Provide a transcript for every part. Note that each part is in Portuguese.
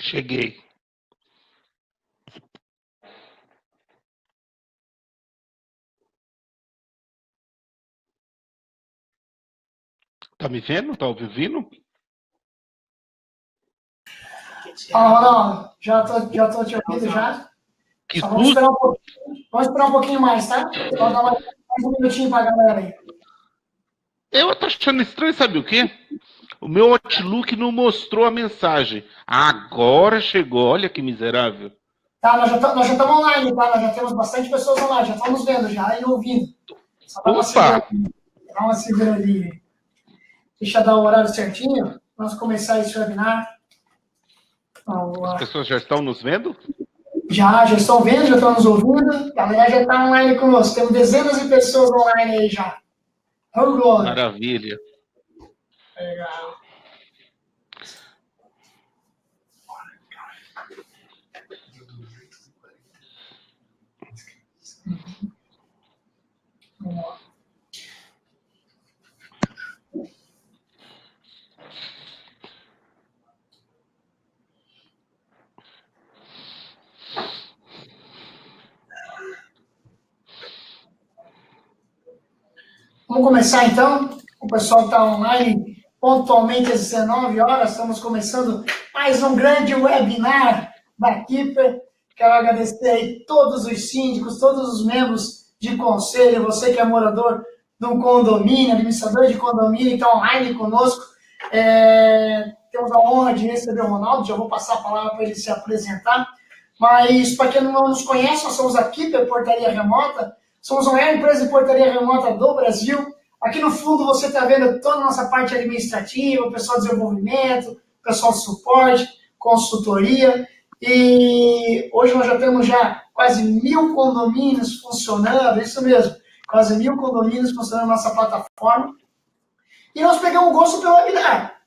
Cheguei. Tá me vendo? Tá ouvindo? Ronaldo, já tô te ouvindo já. Que Só susto! vamos esperar um pouquinho mais, tá? Só dar mais um minutinho pra galera aí. Eu tô achando estranho, sabe o quê? O meu Outlook não mostrou a mensagem. Agora chegou, olha que miserável. Tá, nós já estamos online, tá? Nós já temos bastante pessoas online, já estamos vendo já e ouvindo. Só Opa! dá uma seguradinha aí. Deixa eu dar o horário certinho. Vamos começar esse webinar. As pessoas já estão nos vendo? Já estão vendo, já estão nos ouvindo. A galera já está online conosco. Temos dezenas de pessoas online aí já. Maravilha. Legal. Vamos lá. Vamos começar então. O pessoal está online pontualmente às 19 horas. Estamos começando mais um grande webinar da Keeper. Quero agradecer aí todos os síndicos, todos os membros de conselho, você que é morador de um condomínio, administrador de condomínio, está online conosco. Temos a honra de receber o Ronaldo, já vou passar a palavra para ele se apresentar. Mas, para quem não nos conhece, nós somos a Keeper Portaria Remota. Somos a maior empresa de portaria remota do Brasil. Aqui no fundo você está vendo toda a nossa parte administrativa, pessoal de desenvolvimento, pessoal de suporte, consultoria. E hoje nós já temos quase 1.000 condomínios funcionando, isso mesmo, quase 1.000 condomínios funcionando na nossa plataforma. E nós pegamos gosto pelo webinar.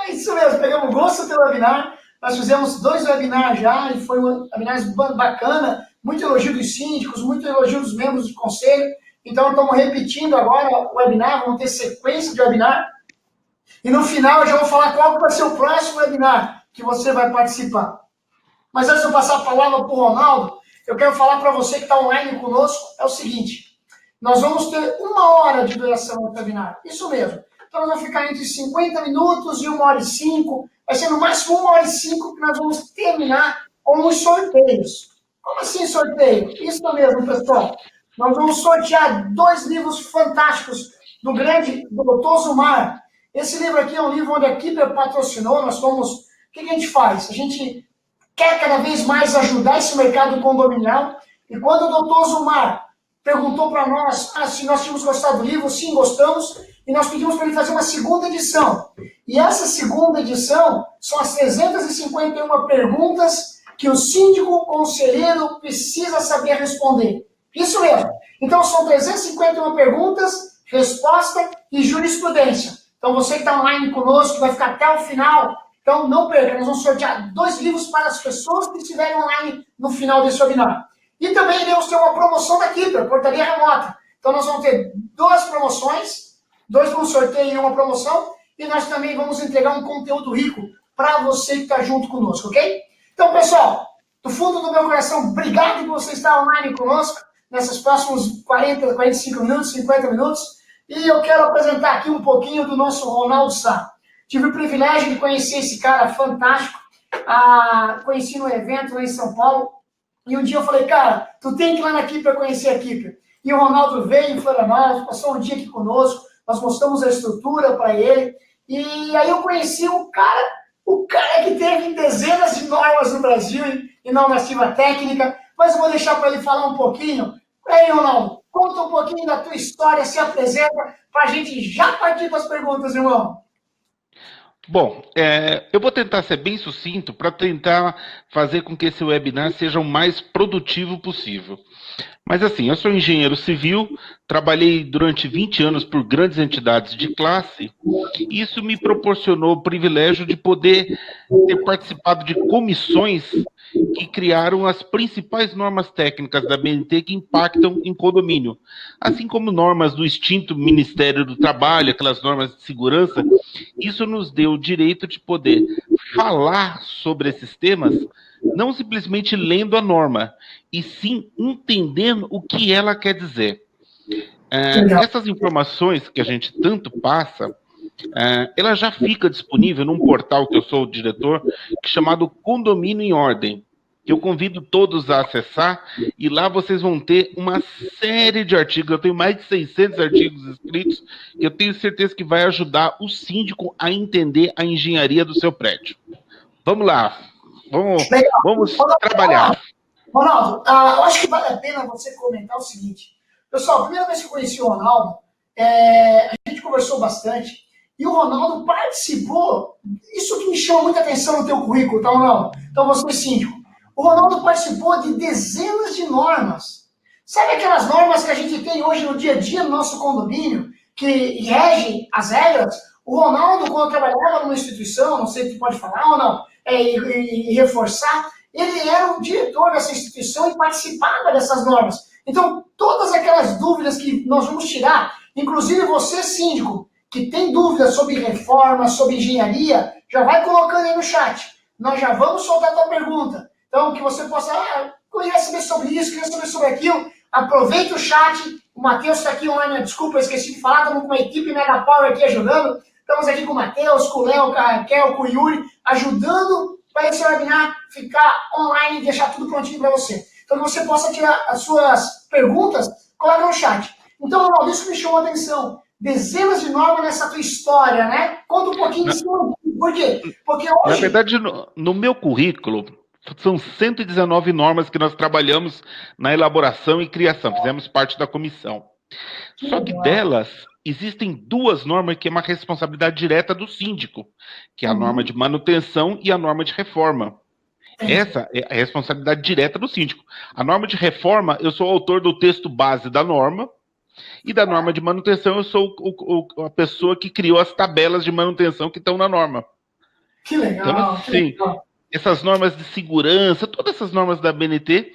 Isso mesmo, pegamos gosto pelo webinar. Nós fizemos 2 webinars já, e foi um webinar bacana, muito elogio dos síndicos, muito elogio dos membros do conselho. Então, estamos repetindo agora o webinar, vamos ter sequência de webinar. E no final, eu já vou falar qual vai ser o próximo webinar que você vai participar. Mas antes de eu passar a palavra para o Ronaldo, eu quero falar para você que está online conosco, é o seguinte, nós vamos ter 1 hora de duração no webinar, isso mesmo. Então, nós vamos ficar entre 50 minutos e 1h05, vai ser no máximo 1h05 que nós vamos terminar com os sorteios. Como assim sorteio? Isso mesmo, pessoal. Nós vamos sortear 2 livros fantásticos do Dr. Zumar. Esse livro aqui é um livro onde a Keeper patrocinou, o que a gente faz? A gente quer cada vez mais ajudar esse mercado condominial, e quando o Dr. Zumar perguntou para nós se nós tínhamos gostado do livro, sim, gostamos, e nós pedimos para ele fazer uma segunda edição. E essa segunda edição são as 351 perguntas que o síndico conselheiro precisa saber responder. Isso mesmo. Então, são 351 perguntas, resposta e jurisprudência. Então, você que está online conosco, vai ficar até o final, então não perca, nós vamos sortear 2 livros para as pessoas que estiverem online no final desse webinar. E também iremos ter uma promoção da Keeper, portaria remota. Então, nós vamos ter 2 promoções, 2 para um sorteio e uma promoção, e nós também vamos entregar um conteúdo rico para você que está junto conosco, ok? Então, pessoal, do fundo do meu coração, obrigado por você estar online conosco nesses próximos 40, 45 minutos, 50 minutos. E eu quero apresentar aqui um pouquinho do nosso Ronaldo Sá. Tive o privilégio de conhecer esse cara fantástico, conheci no evento lá em São Paulo, e um dia eu falei, cara, tu tem que ir lá na Keeper conhecer a Keeper. E o Ronaldo veio em Florianópolis, passou um dia aqui conosco, nós mostramos a estrutura para ele, e aí eu conheci o cara que teve dezenas de normas no Brasil e normativa técnica, mas eu vou deixar para ele falar um pouquinho. E aí, Ronaldo, conta um pouquinho da tua história, se apresenta, para a gente já partir com as perguntas, irmão. Bom, eu vou tentar ser bem sucinto para tentar fazer com que esse webinar seja o mais produtivo possível. Mas assim, eu sou engenheiro civil, trabalhei durante 20 anos por grandes entidades de classe, e isso me proporcionou o privilégio de poder ter participado de comissões que criaram as principais normas técnicas da BNT que impactam em condomínio, assim como normas do extinto Ministério do Trabalho, aquelas normas de segurança. Isso nos deu o direito de poder falar sobre esses temas, não simplesmente lendo a norma, e sim entendendo o que ela quer dizer. Legal. Essas informações que a gente tanto passa, ela já fica disponível num portal que eu sou o diretor, chamado Condomínio em Ordem, que eu convido todos a acessar, e lá vocês vão ter uma série de artigos. Eu tenho mais de 600 artigos escritos, que eu tenho certeza que vai ajudar o síndico a entender a engenharia do seu prédio. Vamos lá, vamos trabalhar. Ronaldo, eu acho que vale a pena você comentar o seguinte. Pessoal, a primeira vez que eu conheci o Ronaldo, a gente conversou bastante, e o Ronaldo participou, isso que me chama muita atenção no teu currículo, tá, Ronaldo? Então, você, síndico, o Ronaldo participou de dezenas de normas. Sabe aquelas normas que a gente tem hoje no dia a dia no nosso condomínio, que regem as regras? O Ronaldo, quando trabalhava numa instituição, não sei se pode falar ou não, e reforçar, ele era o diretor dessa instituição e participava dessas normas. Então, todas aquelas dúvidas que nós vamos tirar, inclusive você, síndico, que tem dúvidas sobre reforma, sobre engenharia, já vai colocando aí no chat. Nós já vamos soltar a tua pergunta. Então, que você possa, queria saber sobre isso, queria saber sobre aquilo, aproveita o chat. O Matheus está aqui online, desculpa, eu esqueci de falar, estamos com uma equipe Mega Power aqui ajudando. Estamos aqui com o Matheus, com o Léo, com a Raquel, com o Yuri, ajudando para esse webinar ficar online e deixar tudo prontinho para você. Então, que você possa tirar as suas perguntas, coloca no chat. Então, Ronaldo, isso me chamou a atenção. Dezenas de normas nessa tua história, né? Conta um pouquinho disso. Por quê? Porque hoje... Na verdade, no meu currículo, são 119 normas que nós trabalhamos na elaboração e criação. Fizemos parte da comissão. Só que delas, existem duas normas que é uma responsabilidade direta do síndico, que é a norma de manutenção e a norma de reforma. Essa é a responsabilidade direta do síndico. A norma de reforma, eu sou o autor do texto base da norma, e da norma de manutenção, eu sou a pessoa que criou as tabelas de manutenção que estão na norma. Que legal. Então, assim, essas normas de segurança, todas essas normas da BNT,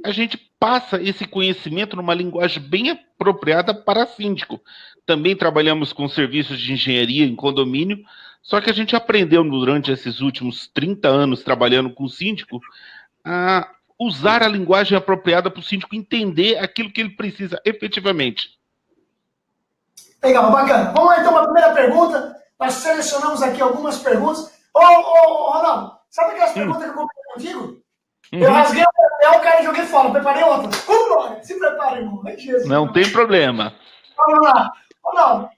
a gente passa esse conhecimento numa linguagem bem apropriada para síndico. Também trabalhamos com serviços de engenharia em condomínio, só que a gente aprendeu durante esses últimos 30 anos trabalhando com síndico a usar a linguagem apropriada para o síndico entender aquilo que ele precisa efetivamente. Legal, bacana. Vamos lá então para a primeira pergunta. Nós selecionamos aqui algumas perguntas. Ronaldo, sabe aquelas perguntas que eu comentei contigo? Eu rasguei o papel, cara, e joguei fora. Preparei outra. Vambora! Se prepara, irmão. Jesus, não tem problema. Vamos lá. Ronaldo,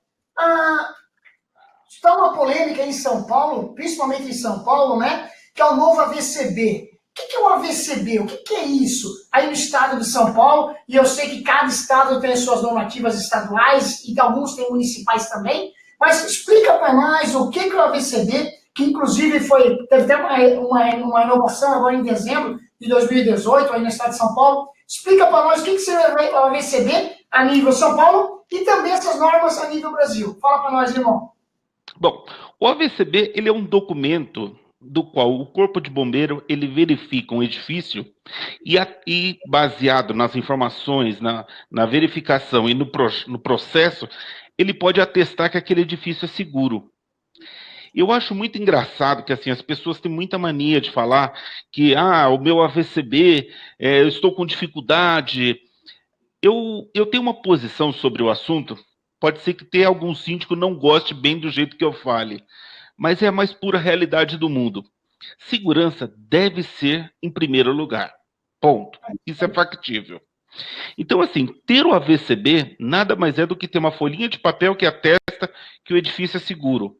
está uma polêmica em São Paulo, principalmente em São Paulo, né? Que é o novo AVCB. O que é o AVCB? O que é isso? Aí no estado de São Paulo, e eu sei que cada estado tem suas normativas estaduais, e alguns têm municipais também, mas explica para nós o que é o AVCB, que inclusive teve até uma inovação agora em dezembro de 2018, aí no estado de São Paulo. Explica para nós o que seria o AVCB a nível São Paulo e também essas normas a nível Brasil. Fala para nós, irmão. Bom, o AVCB ele é um documento do qual o Corpo de Bombeiro ele verifica um edifício e baseado nas informações, na verificação e no processo, ele pode atestar que aquele edifício é seguro. Eu acho muito engraçado que assim, as pessoas têm muita mania de falar que o meu AVCB, eu estou com dificuldade. Eu tenho uma posição sobre o assunto, pode ser que tenha algum síndico que não goste bem do jeito que eu fale, mas é a mais pura realidade do mundo. Segurança deve ser em primeiro lugar. Ponto. Isso é factível. Então, assim, ter o AVCB nada mais é do que ter uma folhinha de papel que atesta que o edifício é seguro.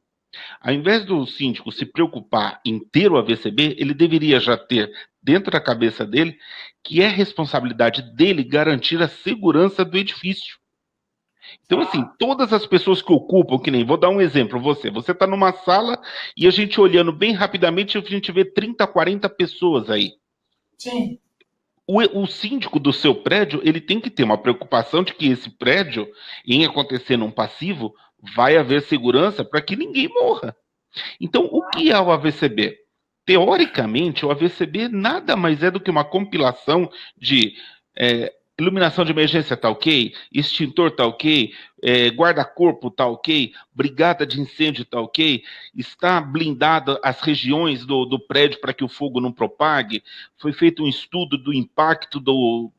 Ao invés do síndico se preocupar em ter o AVCB, ele deveria já ter dentro da cabeça dele que é responsabilidade dele garantir a segurança do edifício. Então, assim, todas as pessoas que ocupam, que nem, vou dar um exemplo, você está numa sala e a gente olhando bem rapidamente, a gente vê 30, 40 pessoas aí. Sim. O síndico do seu prédio, ele tem que ter uma preocupação de que esse prédio, em acontecer num passivo, vai haver segurança para que ninguém morra. Então, o que é o AVCB? teoricamente, o AVCB nada mais é do que uma compilação de iluminação de emergência tá ok, extintor tá ok, guarda-corpo tá ok, brigada de incêndio tá ok, está blindada as regiões do prédio para que o fogo não propague, foi feito um estudo do impacto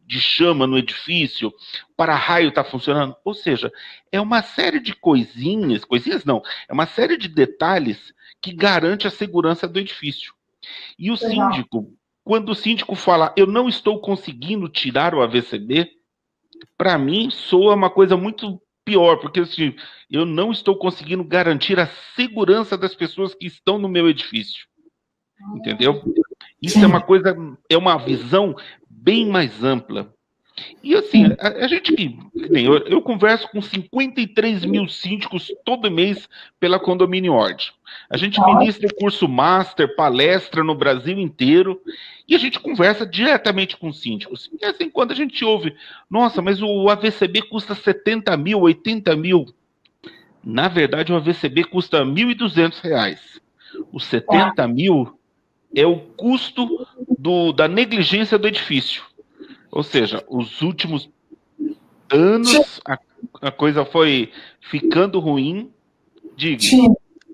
de chama no edifício, para-raio tá funcionando, ou seja, é uma série de coisinhas não, é uma série de detalhes que garante a segurança do edifício. E o Legal. síndico, quando o síndico fala, eu não estou conseguindo tirar o AVCB, para mim soa uma coisa muito pior, porque assim, eu não estou conseguindo garantir a segurança das pessoas que estão no meu edifício. Entendeu? Isso é uma coisa, é uma visão bem mais ampla. E assim, a gente que. Eu converso com 53 mil síndicos todo mês pela Condomínio Ord. A gente ministra o curso Master, palestra no Brasil inteiro, e a gente conversa diretamente com síndicos. E assim, quando a gente ouve, nossa, mas o AVCB custa 70 mil, 80 mil. Na verdade, o AVCB custa R$ 1.200. Os 70 mil é o custo da negligência do edifício. Ou seja, os últimos anos a coisa foi ficando ruim. Diga.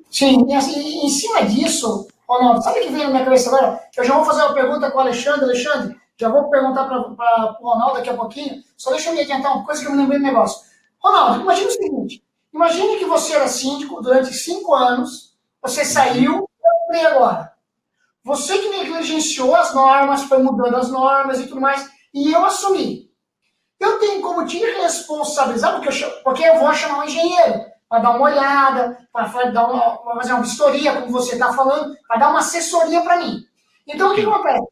Sim. E assim, em cima disso, Ronaldo, sabe o que veio na minha cabeça agora? Eu já vou fazer uma pergunta com o Alexandre. Alexandre, já vou perguntar para o Ronaldo daqui a pouquinho. Só deixa eu me adiantar uma coisa que eu me lembrei do negócio. Ronaldo, imagina o seguinte. Imagine que você era síndico durante 5 anos, você saiu e agora. Você que negligenciou as normas, foi mudando as normas e tudo mais, e eu assumi. Eu tenho como te responsabilizar, porque eu vou chamar um engenheiro para dar uma olhada, para fazer uma vistoria, como você está falando, para dar uma assessoria para mim. Então, o que acontece?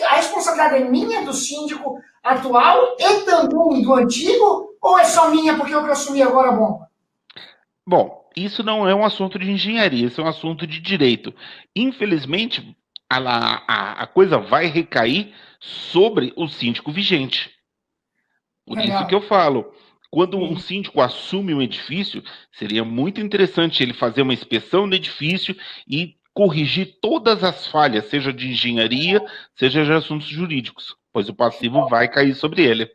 A responsabilidade é minha, do síndico atual, e também do antigo, ou é só minha porque eu assumi agora a bomba? Bom, isso não é um assunto de engenharia, isso é um assunto de direito. Infelizmente, a coisa vai recair sobre o síndico vigente. Por isso que eu falo, quando um síndico assume um edifício, seria muito interessante ele fazer uma inspeção no edifício e corrigir todas as falhas, seja de engenharia, seja de assuntos jurídicos, pois o passivo vai cair sobre ele.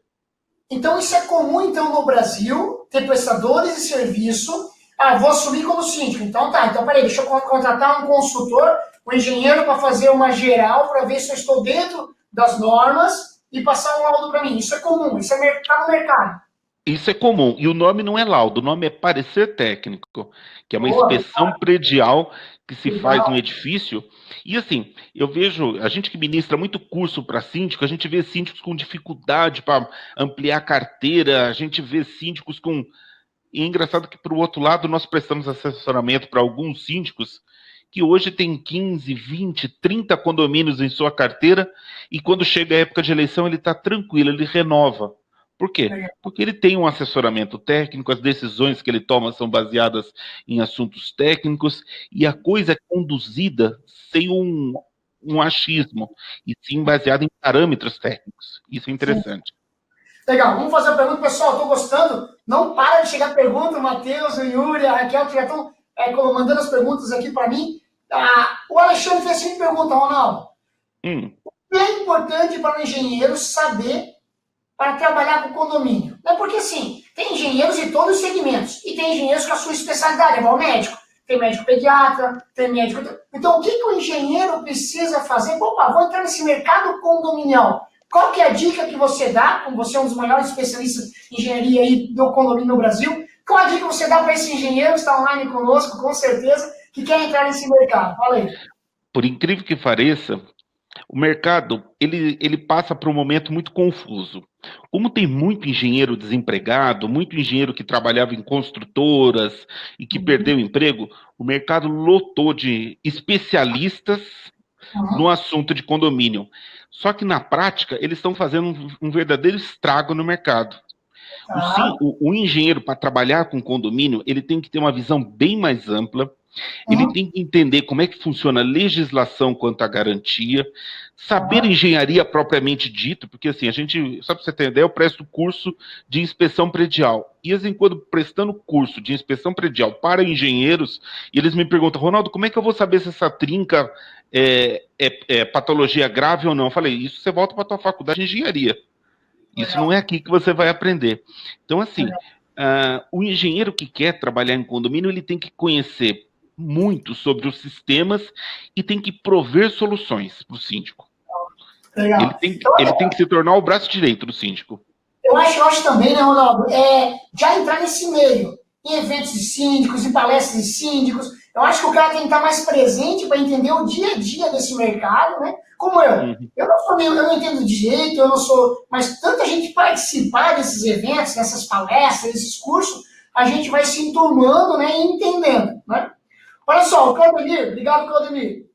Então, isso é comum, então, no Brasil, ter prestadores de serviço. Ah, vou assumir como síndico. Então, tá. Então, peraí, deixa eu contratar um consultor, um engenheiro, para fazer uma geral, para ver se eu estou dentro das normas e passar um laudo para mim. Isso é comum, isso está no mercado. Isso é comum. E o nome não é laudo, o nome é parecer técnico, que é uma inspeção predial que se faz no edifício. E assim, eu vejo, a gente que ministra muito curso para síndico, a gente vê síndicos com dificuldade para ampliar a carteira, a gente vê síndicos com... E é engraçado que, por outro lado, nós prestamos assessoramento para alguns síndicos que hoje têm 15, 20, 30 condomínios em sua carteira, e quando chega a época de eleição ele está tranquilo, ele renova. Por quê? Porque ele tem um assessoramento técnico, as decisões que ele toma são baseadas em assuntos técnicos, e a coisa é conduzida sem um achismo, e sim baseada em parâmetros técnicos. Isso é interessante. Legal, vamos fazer a pergunta, pessoal. Estou gostando. Não para de chegar pergunta, o Matheus, o Yuri, a Raquel, que já estão mandando as perguntas aqui para mim. O Alexandre fez a seguinte pergunta, Ronaldo. O que é importante para o engenheiro saber para trabalhar com condomínio? É porque, assim, tem engenheiros de todos os segmentos. E tem engenheiros com a sua especialidade, igual médico. Tem médico pediatra, tem médico... Então, o que o engenheiro precisa fazer? Opa, vou entrar nesse mercado condominial. Qual que é a dica que você dá, como você é um dos maiores especialistas em engenharia aí do condomínio no Brasil, qual a dica que você dá para esse engenheiro que está online conosco, com certeza, que quer entrar nesse mercado? Fala aí. Por incrível que pareça, o mercado ele passa por um momento muito confuso. Como tem muito engenheiro desempregado, muito engenheiro que trabalhava em construtoras e que perdeu o emprego, o mercado lotou de especialistas no assunto de condomínio. Só que na prática eles estão fazendo um verdadeiro estrago no mercado. O engenheiro, para trabalhar com condomínio, ele tem que ter uma visão bem mais ampla, Uhum. Ele tem que entender como é que funciona a legislação quanto à garantia, saber engenharia propriamente dito, porque assim, a gente, só para você ter ideia, eu presto curso de inspeção predial. E, de vez em quando, prestando curso de inspeção predial para engenheiros, e eles me perguntam, Ronaldo, como é que eu vou saber se essa trinca é patologia grave ou não? Eu falei, isso você volta para a tua faculdade de engenharia. Isso não Legal, é aqui que você vai aprender. Então, assim, legal, o engenheiro que quer trabalhar em condomínio, ele tem que conhecer muito sobre os sistemas e tem que prover soluções para o síndico. Ele legal. tem, Então, ele tem que se tornar o braço direito do síndico. eu acho também, né, Ronaldo, já entrar nesse meio, em eventos de síndicos, em palestras de síndicos, eu acho que o cara tem que estar mais presente para entender o dia a dia desse mercado, né? Como eu. Uhum. Eu não sou meio, eu não entendo de jeito, eu não sou. Mas tanta gente participar desses eventos, dessas palestras, desses cursos, a gente vai se enturmando, né, e entendendo, né? Olha só, o Claudemir, obrigado, Claudemir.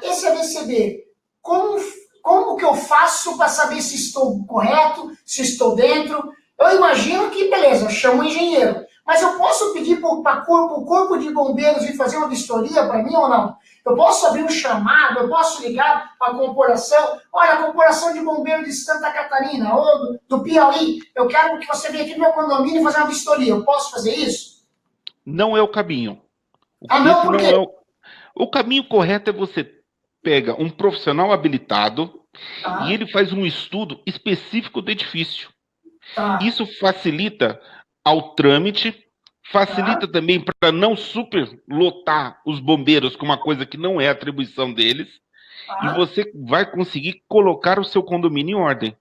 Esse ABCB, como, como que eu faço para saber se estou correto, se estou dentro? Eu imagino que, beleza, eu chamo um engenheiro, mas eu posso pedir para o corpo de bombeiros vir fazer uma vistoria para mim ou não? Eu posso abrir um chamado, eu posso ligar para a corporação, olha, a corporação de bombeiros de Santa Catarina ou do Piauí, eu quero que você venha aqui no meu condomínio fazer uma vistoria, eu posso fazer isso? Não é o caminho. Ah, não, Esse por não quê? é o caminho correto é você pega um profissional habilitado e Tá, ele faz um estudo específico do edifício. tá, Isso facilita ao trâmite, tá, facilita também para não superlotar os bombeiros com uma coisa que não é atribuição deles, e tá, você vai conseguir colocar o seu condomínio em ordem.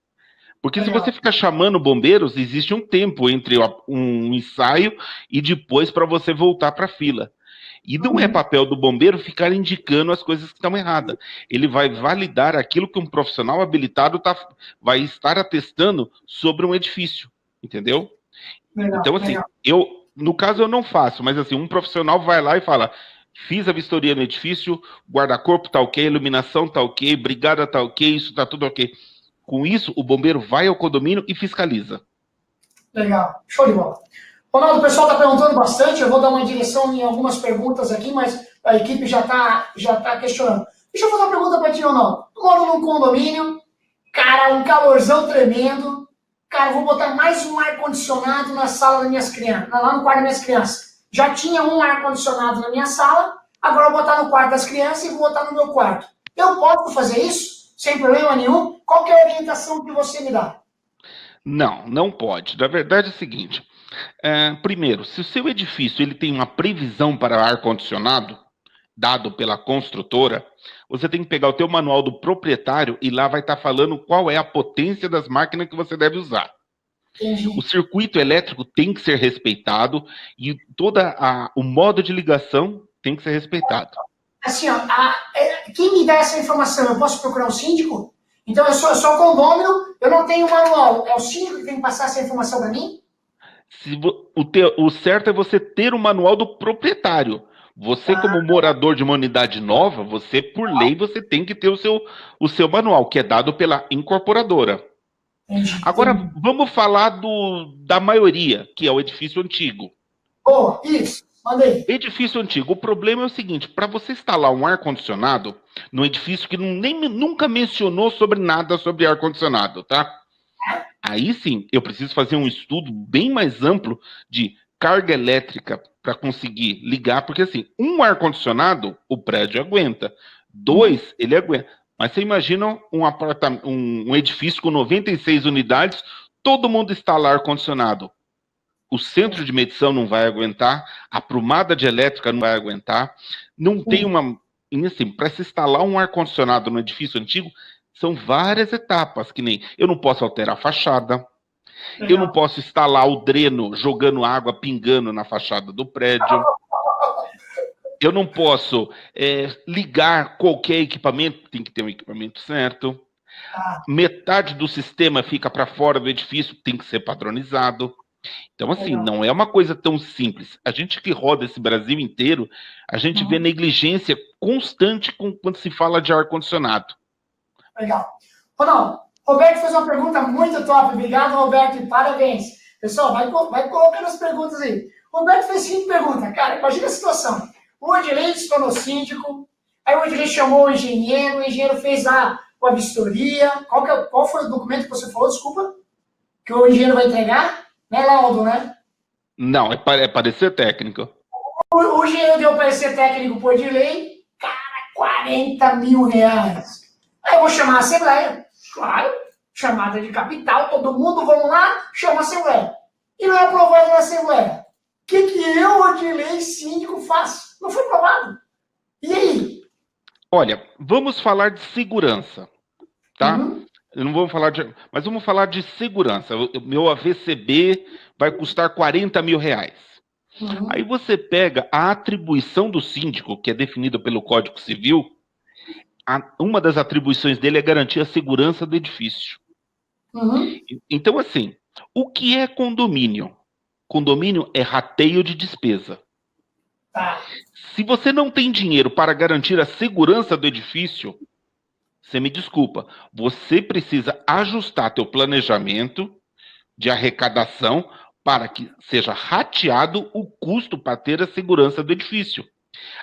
Porque se você legal. ficar chamando bombeiros, existe um tempo entre um ensaio e depois para você voltar para a fila. E não é Uhum. papel do bombeiro ficar indicando as coisas que estão erradas. Ele vai validar aquilo que um profissional habilitado vai estar atestando sobre um edifício, entendeu? Legal, Então, assim, legal. no caso eu não faço, mas assim, um profissional vai lá e fala, fiz a vistoria no edifício, guarda-corpo tá ok, iluminação tá ok, brigada tá ok, isso tá tudo ok. Com isso, o bombeiro vai ao condomínio e fiscaliza. Legal, show de bola. Ronaldo, o pessoal está perguntando bastante, eu vou dar uma direção em algumas perguntas aqui, mas a equipe já tá questionando. Deixa eu fazer uma pergunta para ti, Ronaldo. Eu moro num condomínio, cara, um calorzão tremendo. Cara, vou botar mais um ar-condicionado na sala das minhas crianças, lá no quarto das minhas crianças. Já tinha um ar-condicionado na minha sala, agora eu vou botar no quarto das crianças e vou botar no meu quarto. Eu posso fazer isso? Sem problema nenhum? Qual que é a orientação que você me dá? Não, não pode. Na verdade é o seguinte, primeiro, se o seu edifício ele tem uma previsão para ar-condicionado, dado pela construtora, você tem que pegar o teu manual do proprietário e lá vai estar falando qual é a potência das máquinas que você deve usar. O Entendi. circuito elétrico tem que ser respeitado e o modo de ligação tem que ser respeitado. Assim, ó, quem me dá essa informação? Eu posso procurar o síndico? Então, eu sou condômino, eu não tenho manual. É o síndico que tem que passar essa informação para mim? O certo é você ter o manual do proprietário. Você, Tá, como morador de uma unidade nova, você, por lei, você tem que ter o seu manual, que é dado pela incorporadora. entendi, Agora, entendi. vamos falar da maioria, que é o edifício antigo. Boa, isso, mandei. Edifício antigo, o problema é o seguinte: para você instalar um ar-condicionado num edifício que nunca mencionou sobre nada sobre ar-condicionado, tá? Aí sim, eu preciso fazer um estudo bem mais amplo de carga elétrica para conseguir ligar, porque assim, um ar-condicionado, o prédio aguenta. Uhum. Dois, ele aguenta. Mas você imagina um edifício com 96 unidades, todo mundo instala ar-condicionado. O centro de medição não vai aguentar, a prumada de elétrica não vai aguentar, não tem uma. E assim, para se instalar um ar-condicionado no edifício antigo, são várias etapas, que nem eu não posso alterar a fachada, eu não Legal. posso instalar o dreno jogando água pingando na fachada do prédio, eu não posso ligar qualquer equipamento, tem que ter um equipamento certo, Ah, metade do sistema fica para fora do edifício, tem que ser padronizado. Então, assim, legal, não é uma coisa tão simples. A gente que roda esse Brasil inteiro, a gente vê uhum, negligência constante quando se fala de ar-condicionado. legal. Ronaldo, Roberto fez uma pergunta muito top. Obrigado, Roberto, e parabéns. Pessoal, vai colocando as perguntas aí. Roberto fez a seguinte pergunta, cara, imagina a situação. o Odilei se tornou síndico, aí o Odilei chamou o engenheiro fez a vistoria. Qual foi o documento que você falou, desculpa? Que o engenheiro vai entregar? Não é laudo, né? Não, é parecer técnico. O engenheiro deu parecer técnico por Odilei, cara, R$40.000. Aí eu vou chamar a Assembleia. Claro, chamada de capital, todo mundo, vamos lá, chama a Assembleia. E não é aprovado na Assembleia. O que eu, Odilei, síndico, faço? Não foi aprovado. E aí? Olha, vamos falar de segurança, tá? Não vamos falar mas vamos falar de segurança. Meu AVCB vai custar R$40.000. Aí você pega a atribuição do síndico, que é definida pelo Código Civil. Uma das atribuições dele é garantir a segurança do edifício. Então, assim, o que é condomínio? Condomínio é rateio de despesa. Se você não tem dinheiro para garantir a segurança do edifício, você me desculpa, você precisa ajustar teu planejamento de arrecadação para que seja rateado o custo para ter a segurança do edifício.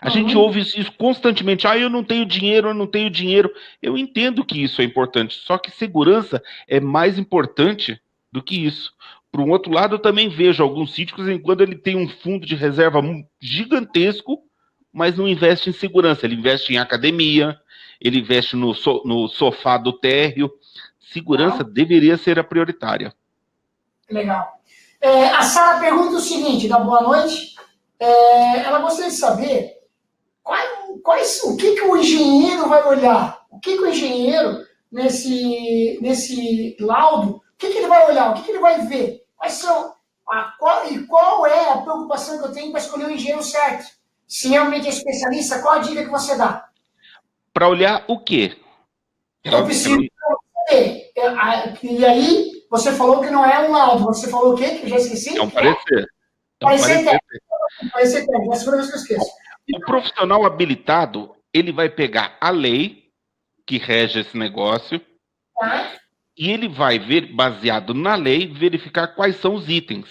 A gente ouve isso constantemente. Eu não tenho dinheiro, eu não tenho dinheiro. Eu entendo que isso é importante, só que segurança é mais importante do que isso. Por um outro lado, eu também vejo alguns síndicos em quando ele tem um fundo de reserva gigantesco, mas não investe em segurança. Ele investe em academia, ele investe no sofá do térreo. Segurança deveria ser a prioritária. Legal. A Sara pergunta o seguinte, dá boa noite. Ela gostaria de saber o que o engenheiro vai olhar. O que o engenheiro, nesse laudo, o que ele vai olhar? O que ele vai ver? Qual é a preocupação que eu tenho para escolher o engenheiro certo? Se realmente é especialista, qual a dica que você dá? Para olhar o quê? Eu preciso saber. E aí, você falou que não é um laudo. Você falou o quê? Que eu já esqueci? É um parecer. Parecer técnico. Parecer técnico. É a segunda vez que eu esqueço. O profissional habilitado, ele vai pegar a lei que rege esse negócio e ele vai ver, baseado na lei, verificar quais são os itens.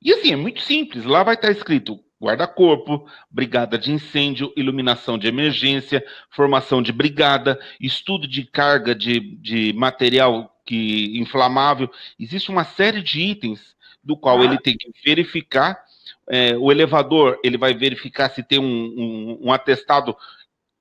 E assim, é muito simples. Lá vai estar escrito guarda-corpo, brigada de incêndio, iluminação de emergência, formação de brigada, estudo de carga de material inflamável. Existe uma série de itens do qual ele tem que verificar. O elevador, ele vai verificar se tem um atestado.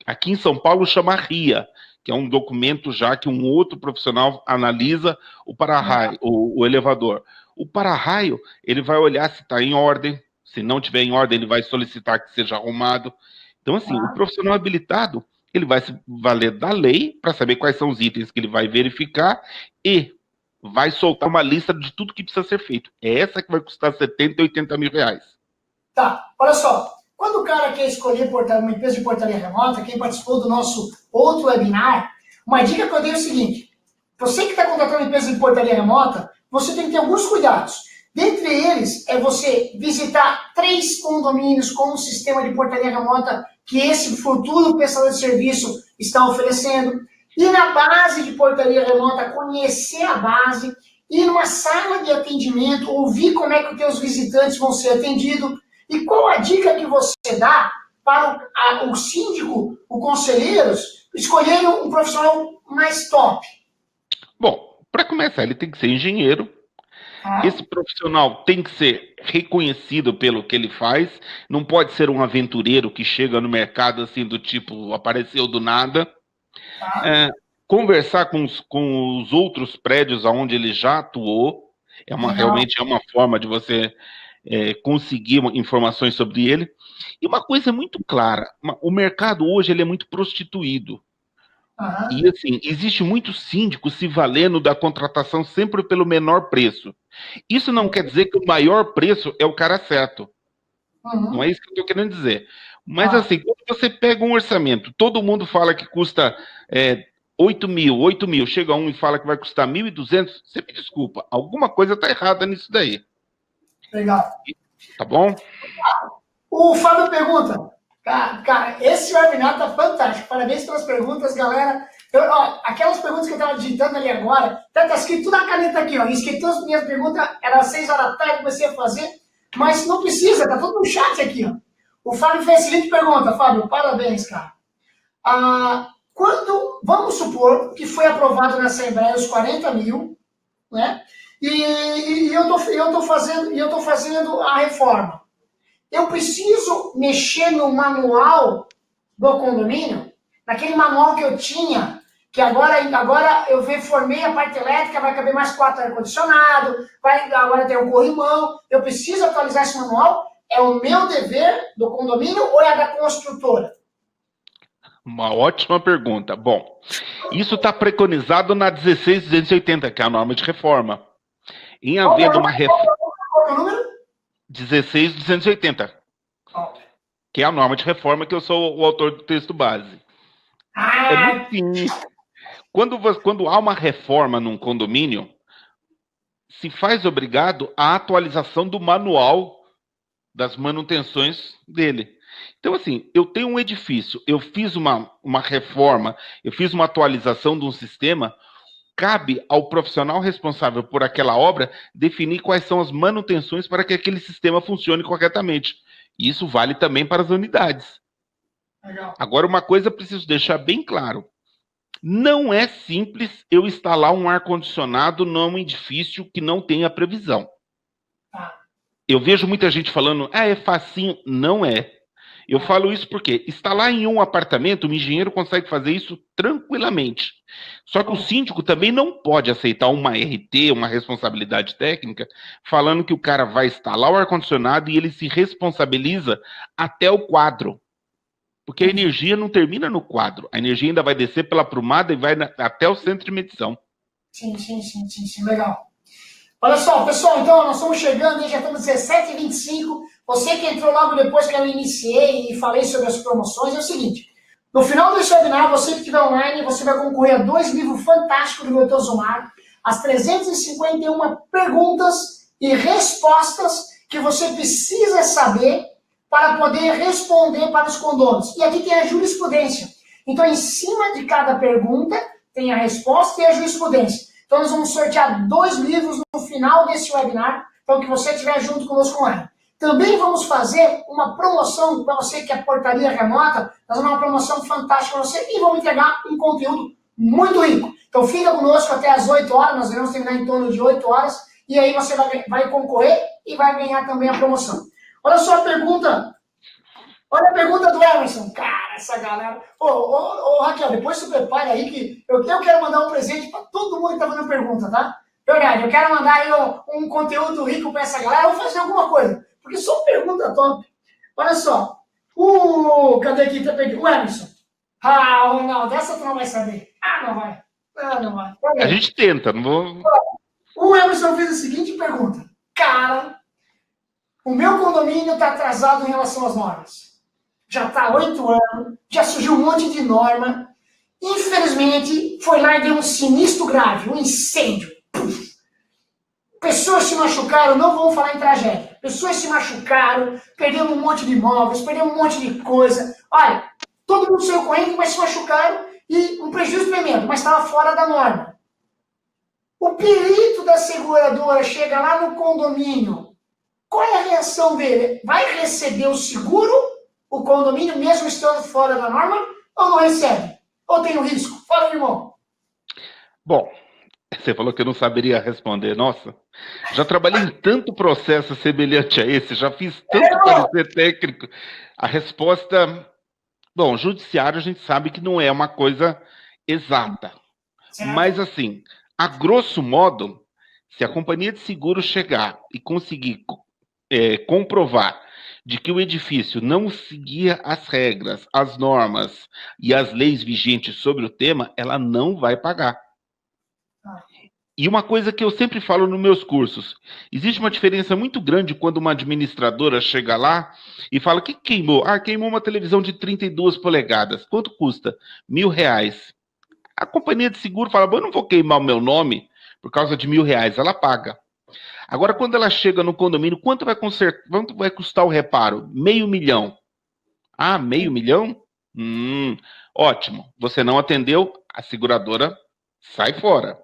Aqui em São Paulo chama RIA, que é um documento já que um outro profissional analisa o para-raio, o elevador. O para-raio, ele vai olhar se está em ordem. Se não tiver em ordem, ele vai solicitar que seja arrumado. Então, assim, o profissional habilitado, ele vai se valer da lei para saber quais são os itens que ele vai verificar e vai soltar uma lista de tudo que precisa ser feito. É essa que vai custar 70, 80 mil reais. Tá, olha só. Quando o cara quer escolher uma empresa de portaria remota, quem participou do nosso outro webinar, uma dica que eu dei é o seguinte: você que está contratando uma empresa de portaria remota, você tem que ter alguns cuidados. Dentre eles, é você visitar 3 condomínios com um sistema de portaria remota que esse futuro prestador de serviço está oferecendo. Ir na base de portaria remota, conhecer a base, ir numa sala de atendimento, ouvir como é que os teus visitantes vão ser atendidos. E qual a dica que você dá para o síndico, os conselheiros, escolherem um profissional mais top? Bom, para começar, ele tem que ser engenheiro. Esse profissional tem que ser reconhecido pelo que ele faz. Não pode ser um aventureiro que chega no mercado assim do tipo, apareceu do nada. Conversar com os outros prédios onde ele já atuou. Realmente é uma forma de você conseguir informações sobre ele. E uma coisa muito clara, o mercado hoje ele é muito prostituído. E assim, existe muito síndico se valendo da contratação sempre pelo menor preço. Isso não quer dizer que o maior preço é o cara certo. Não é isso que eu estou querendo dizer. Mas assim, quando você pega um orçamento, todo mundo fala que custa 8 mil, chega um e fala que vai custar 1.200, você me desculpa, alguma coisa está errada nisso daí. Legal. Tá bom? O Fábio pergunta, cara, esse webinar tá fantástico, parabéns pelas perguntas, galera. Aquelas perguntas que eu estava digitando ali agora, tá escrito tudo na caneta aqui, ó, escrito todas as minhas perguntas, era 6 horas da tarde, comecei a fazer, mas não precisa, tá tudo no chat aqui, ó. O Fábio fez a seguinte pergunta, Fábio, parabéns, cara. Vamos supor que foi aprovado na Assembleia os 40 mil, né? E eu tô fazendo a reforma. Eu preciso mexer no manual do condomínio, naquele manual que eu tinha, que agora eu formei a parte elétrica, vai caber mais 4 ar-condicionado, agora tem um corrimão, eu preciso atualizar esse manual. É o meu dever do condomínio ou é da construtora? Uma ótima pergunta. Bom, isso está preconizado na 16.280, que é a norma de reforma. Em haver uma reforma... Qual é o número? 16.280, que é a norma de reforma que eu sou o autor do texto base. É muito simples. Quando há uma reforma num condomínio, se faz obrigado a atualização do manual das manutenções dele. Então, assim, eu tenho um edifício, eu fiz uma reforma, eu fiz uma atualização de um sistema, cabe ao profissional responsável por aquela obra definir quais são as manutenções para que aquele sistema funcione corretamente. E isso vale também para as unidades. Legal. Agora, uma coisa eu preciso deixar bem claro. Não é simples eu instalar um ar-condicionado num edifício que não tenha previsão. Eu vejo muita gente falando, é facinho. Não é. Eu falo isso porque instalar em um apartamento, o engenheiro consegue fazer isso tranquilamente. Só que o síndico também não pode aceitar uma RT, uma responsabilidade técnica, falando que o cara vai instalar o ar-condicionado e ele se responsabiliza até o quadro. Porque a energia não termina no quadro. A energia ainda vai descer pela prumada e vai até o centro de medição. Sim, legal. Olha só, pessoal, então nós estamos chegando, já estamos 17h25. Você que entrou logo depois que eu iniciei e falei sobre as promoções, é o seguinte. No final desse webinar, você que estiver online, você vai concorrer a 2 livros fantásticos do Dr. Zumar, as 351 perguntas e respostas que você precisa saber para poder responder para os condôminos. E aqui tem a jurisprudência. Então, em cima de cada pergunta, tem a resposta e a jurisprudência. Então, nós vamos sortear 2 livros no final desse webinar, então que você estiver junto conosco online. Também vamos fazer uma promoção para você que é portaria remota, nós vamos dar uma promoção fantástica para você e vamos entregar um conteúdo muito rico. Então, fica conosco até as 8 horas, nós vamos terminar em torno de 8 horas, e aí você vai concorrer e vai ganhar também a promoção. Olha só a pergunta. Olha a pergunta do Emerson. Cara, essa galera. Ô, Raquel, depois se prepare aí que eu quero mandar um presente para todo mundo que está fazendo pergunta, tá? Verdade, eu quero mandar aí um conteúdo rico para essa galera. Eu vou fazer alguma coisa, porque só pergunta top. Olha só. Cadê aqui? O Emerson. Ronaldo, essa tu não vai saber. Não vai. Não vai. A gente tenta, não vou... O Emerson fez a seguinte pergunta. Cara, o meu condomínio está atrasado em relação às normas. Já está há 8 anos, já surgiu um monte de norma. Infelizmente, foi lá e deu um sinistro grave, um incêndio. Puf. Pessoas se machucaram, não vamos falar em tragédia. Pessoas se machucaram, perderam um monte de imóveis, perderam um monte de coisa. Olha, todo mundo saiu correndo, mas se machucaram e um prejuízo tremendo, mas estava fora da norma. O perito da seguradora chega lá no condomínio. Qual é a reação dele? Vai receber o seguro, o condomínio, mesmo estando fora da norma, ou não recebe? Ou tem um risco? Fala, irmão. Bom, você falou que eu não saberia responder. Nossa, já trabalhei em tanto processo semelhante a esse, já fiz tanto parecer técnico. A resposta... Bom, judiciário a gente sabe que não é uma coisa exata. Certo. Mas assim, a grosso modo, se a companhia de seguro chegar e conseguir comprovar de que o edifício não seguia as regras, as normas e as leis vigentes sobre o tema, ela não vai pagar. E uma coisa que eu sempre falo nos meus cursos, existe uma diferença muito grande quando uma administradora chega lá e fala, o que queimou? Queimou uma televisão de 32 polegadas. Quanto custa? R$1.000. A companhia de seguro fala, eu não vou queimar o meu nome por causa de R$1.000. Ela paga. Agora, quando ela chega no condomínio, quanto vai custar o reparo? R$500 mil. R$500 mil? Ótimo. Você não atendeu, a seguradora sai fora.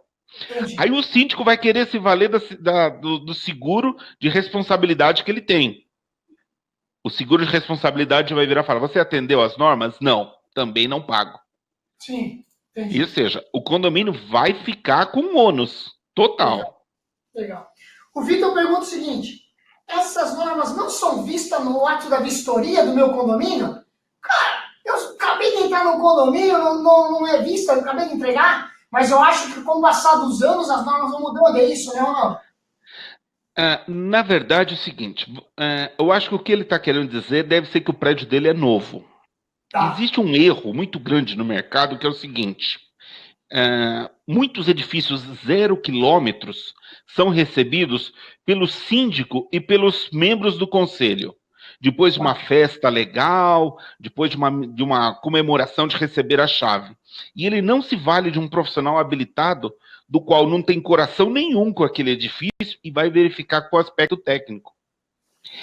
Aí o síndico vai querer se valer do seguro de responsabilidade que ele tem. O seguro de responsabilidade vai virar e falar, você atendeu as normas? Não, também não pago. Sim, entendi. Ou seja, o condomínio vai ficar com ônus total. Legal, legal. O Vitor pergunta o seguinte: essas normas não são vistas no ato da vistoria do meu condomínio? Cara, eu acabei de entrar no condomínio, não é vista, eu acabei de entregar, mas eu acho que com o passar dos anos as normas vão mudando, é isso, né, Ronaldo? Na verdade, é o seguinte, eu acho que o que ele está querendo dizer deve ser que o prédio dele é novo. Tá. Existe um erro muito grande no mercado que é o seguinte: muitos edifícios 0 quilômetros são recebidos pelo síndico e pelos membros do conselho. Depois de uma festa legal, depois de uma comemoração de receber a chave. E ele não se vale de um profissional habilitado do qual não tem coração nenhum com aquele edifício e vai verificar com o aspecto técnico.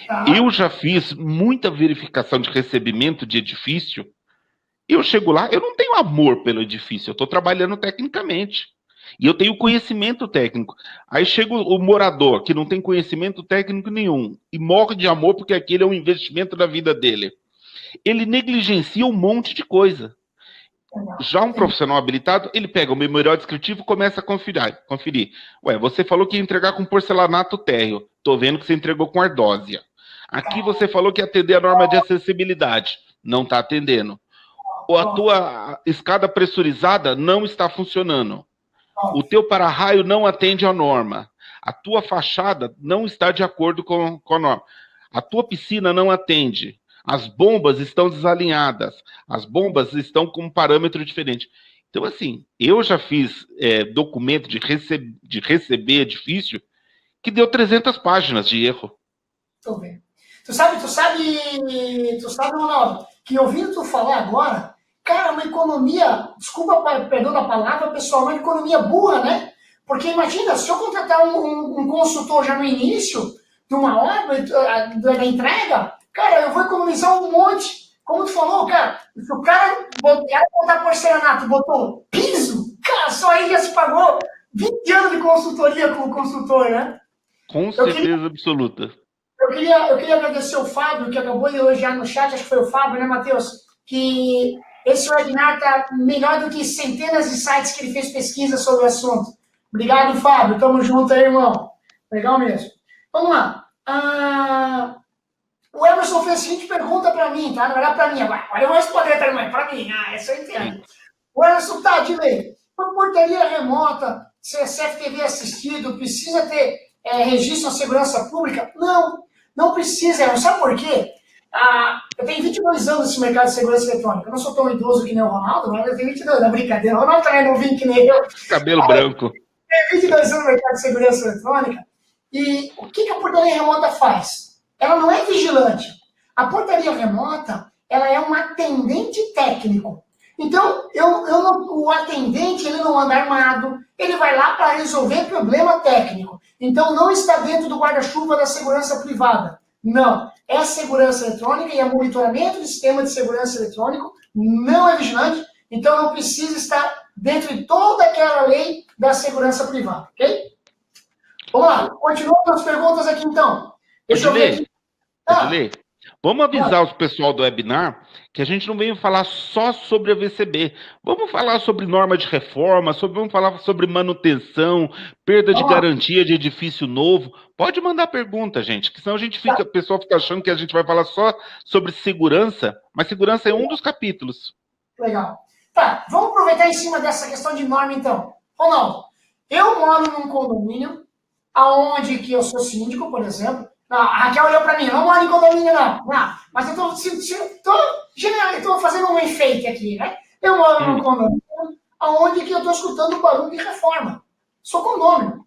Tá. Eu já fiz muita verificação de recebimento de edifício. Eu chego lá, eu não tenho amor pelo edifício, eu estou trabalhando tecnicamente. E eu tenho conhecimento técnico. Aí chega o morador, que não tem conhecimento técnico nenhum, e morre de amor porque aquele é um investimento da vida dele. Ele negligencia um monte de coisa. Já um profissional habilitado, ele pega o memorial descritivo e começa a conferir. Ué, você falou que ia entregar com porcelanato térreo. Estou vendo que você entregou com ardósia. Aqui você falou que ia atender a norma de acessibilidade. Não está atendendo. Ou a tua escada pressurizada não está funcionando. O teu para-raio não atende à norma. A tua fachada não está de acordo com a norma. A tua piscina não atende. As bombas estão desalinhadas. As bombas estão com um parâmetro diferente. Então, assim, eu já fiz documento de receber edifício que deu 300 páginas de erro. Tô vendo. Ronaldo, que ouvindo tu falar agora, cara, é uma economia, desculpa, perdão da palavra, pessoal, uma economia burra, né? Porque imagina, se eu contratar um consultor já no início de uma obra, da entrega, cara, eu vou economizar um monte. Como tu falou, cara, se o cara botar porcelanato, botou piso, cara, só aí já se pagou 20 anos de consultoria com o consultor, né? Com certeza absoluta. Eu queria agradecer o Fábio, que acabou de elogiar no chat, acho que foi o Fábio, né, Matheus? Que esse webinar está melhor do que centenas de sites que ele fez pesquisa sobre o assunto. Obrigado, Fábio. Tamo junto aí, irmão. Legal mesmo. Vamos lá. O Emerson fez a seguinte pergunta para mim, tá? Não era para mim agora. Agora eu vou responder também, para mim. Essa eu entendo. O Emerson tá, Dilei. Uma portaria remota, CFTV assistido, precisa ter registro na segurança pública? Não. Não precisa, sabe por quê? Eu tenho 22 anos nesse mercado de segurança eletrônica. Eu não sou tão idoso que nem o Ronaldo, mas eu tenho 22 anos. Não é brincadeira. O Ronaldo também é novinho que nem eu. Cabelo branco. Eu tenho 22 anos no mercado de segurança eletrônica. E o que a portaria remota faz? Ela não é vigilante. A portaria remota, ela é um atendente técnico. Então, o atendente, ele não anda armado, ele vai lá para resolver problema técnico. Então, não está dentro do guarda-chuva da segurança privada. Não. É segurança eletrônica e é monitoramento do sistema de segurança eletrônico, não é vigilante, então não precisa estar dentro de toda aquela lei da segurança privada, ok? Vamos lá, continuando as perguntas aqui, então. Deixa eu ver aqui. Vamos avisar os pessoal do webinar que a gente não veio falar só sobre a VCB. Vamos falar sobre norma de reforma, vamos falar sobre manutenção, perda de garantia de edifício novo. Pode mandar pergunta, gente, que senão o pessoal fica achando que a gente vai falar só sobre segurança, mas segurança é um dos capítulos. Legal. Tá, vamos aproveitar em cima dessa questão de norma, então. Ronaldo, eu moro num condomínio aonde que eu sou síndico, por exemplo. Não, a Raquel olhou para mim, não moro em condomínio, não. Mas eu estou fazendo um efeito aqui, né? Eu moro num condomínio aonde que eu estou escutando o barulho de reforma. Sou condomínio.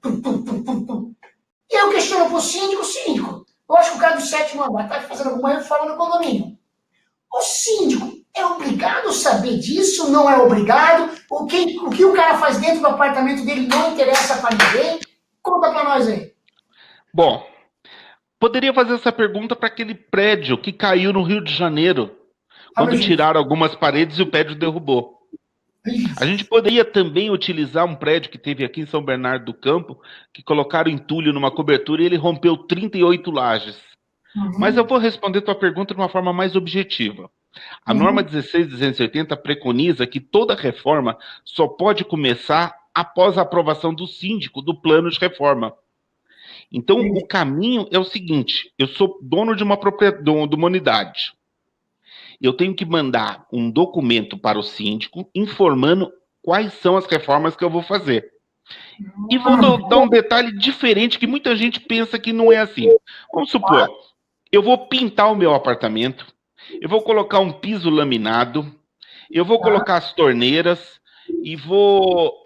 E eu questiono para o síndico. Eu acho que o cara do 7º andar está fazendo alguma reforma no condomínio. O síndico é obrigado a saber disso? Não é obrigado? O que o cara faz dentro do apartamento dele não interessa para ninguém? Conta para nós aí. Bom, poderia fazer essa pergunta para aquele prédio que caiu no Rio de Janeiro, quando tiraram algumas paredes e o prédio derrubou. A gente poderia também utilizar um prédio que teve aqui em São Bernardo do Campo, que colocaram entulho numa cobertura e ele rompeu 38 lajes. Mas eu vou responder tua pergunta de uma forma mais objetiva. A norma 16.280 preconiza que toda reforma só pode começar após a aprovação do síndico do plano de reforma. Então, o caminho é o seguinte: eu sou dono de uma unidade. Eu tenho que mandar um documento para o síndico informando quais são as reformas que eu vou fazer. E vou dar um detalhe diferente que muita gente pensa que não é assim. Vamos supor, eu vou pintar o meu apartamento, eu vou colocar um piso laminado, eu vou colocar as torneiras e vou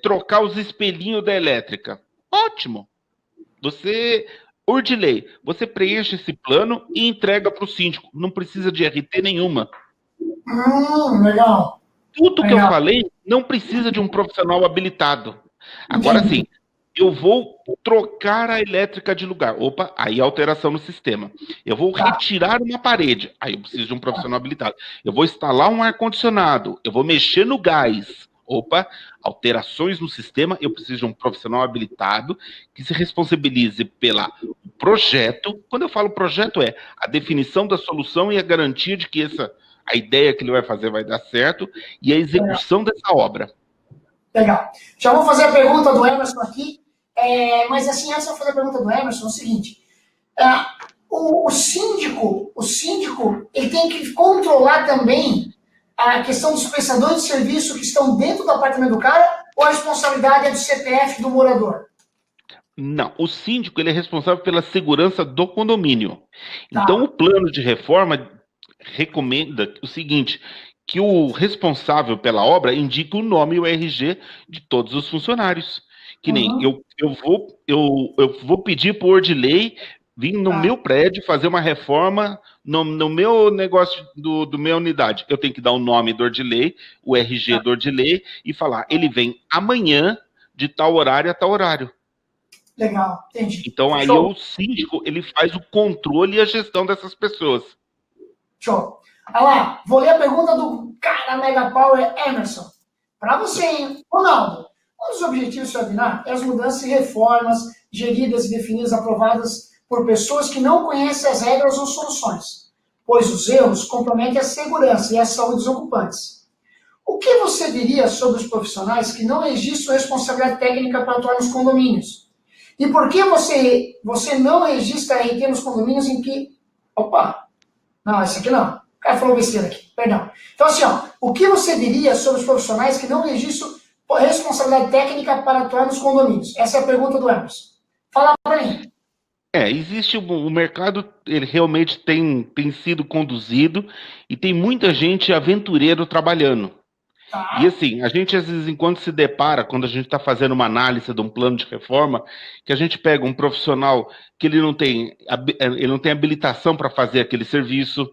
trocar os espelhinhos da elétrica. Ótimo! Você, Ordilei, você preenche esse plano e entrega para o síndico. Não precisa de RT nenhuma. Legal. Tudo que eu falei não precisa de um profissional habilitado. Agora sim, eu vou trocar a elétrica de lugar. Opa, aí alteração no sistema. Eu vou retirar uma parede. Aí eu preciso de um profissional habilitado. Eu vou instalar um ar-condicionado. Eu vou mexer no gás. Opa, alterações no sistema. Eu preciso de um profissional habilitado que se responsabilize pelo projeto. Quando eu falo projeto, é a definição da solução e a garantia de que a ideia que ele vai fazer vai dar certo e a execução dessa obra. Legal. Já vou fazer a pergunta do Emerson aqui, mas assim, antes de eu fazer a pergunta do Emerson, é o seguinte, o síndico, ele tem que controlar também a questão dos prestadores de serviço que estão dentro do apartamento do cara, ou a responsabilidade é do CPF do morador? Não, o síndico ele é responsável pela segurança do condomínio. Então, o plano de reforma recomenda o seguinte, que o responsável pela obra indique o nome e o RG de todos os funcionários. Que nem eu vou pedir por Ordilei vir no meu prédio fazer uma reforma no meu negócio do minha unidade. Eu tenho que dar o nome do Ordilei, o RG do Ordilei e falar, ele vem amanhã de tal horário a tal horário. Legal, entendi. Então aí o síndico ele faz o controle e a gestão dessas pessoas. Show. Olha lá, vou ler a pergunta do cara Mega Power Emerson. Para você, hein? Ronaldo, um dos objetivos do webinar é as mudanças e reformas geridas e definidas, aprovadas por pessoas que não conhecem as regras ou soluções, pois os erros comprometem a segurança e a saúde dos ocupantes. O que você diria sobre os profissionais que não registram responsabilidade técnica para atuar nos condomínios? E por que você não registra RT nos condomínios em que... Opa! Não, esse aqui não. O cara falou besteira aqui, perdão. Então, assim, o que você diria sobre os profissionais que não registram responsabilidade técnica para atuar nos condomínios? Essa é a pergunta do Emerson. Fala para mim. Existe o mercado, ele realmente tem sido conduzido e tem muita gente aventureiro trabalhando. E assim, a gente às vezes enquanto se depara, quando a gente está fazendo uma análise de um plano de reforma, que a gente pega um profissional que ele não tem habilitação para fazer aquele serviço,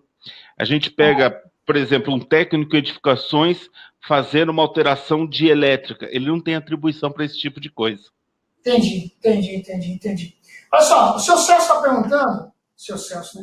a gente pega, por exemplo, um técnico em edificações fazendo uma alteração de elétrica, ele não tem atribuição para esse tipo de coisa. Entendi. Olha só, o seu Celso está perguntando,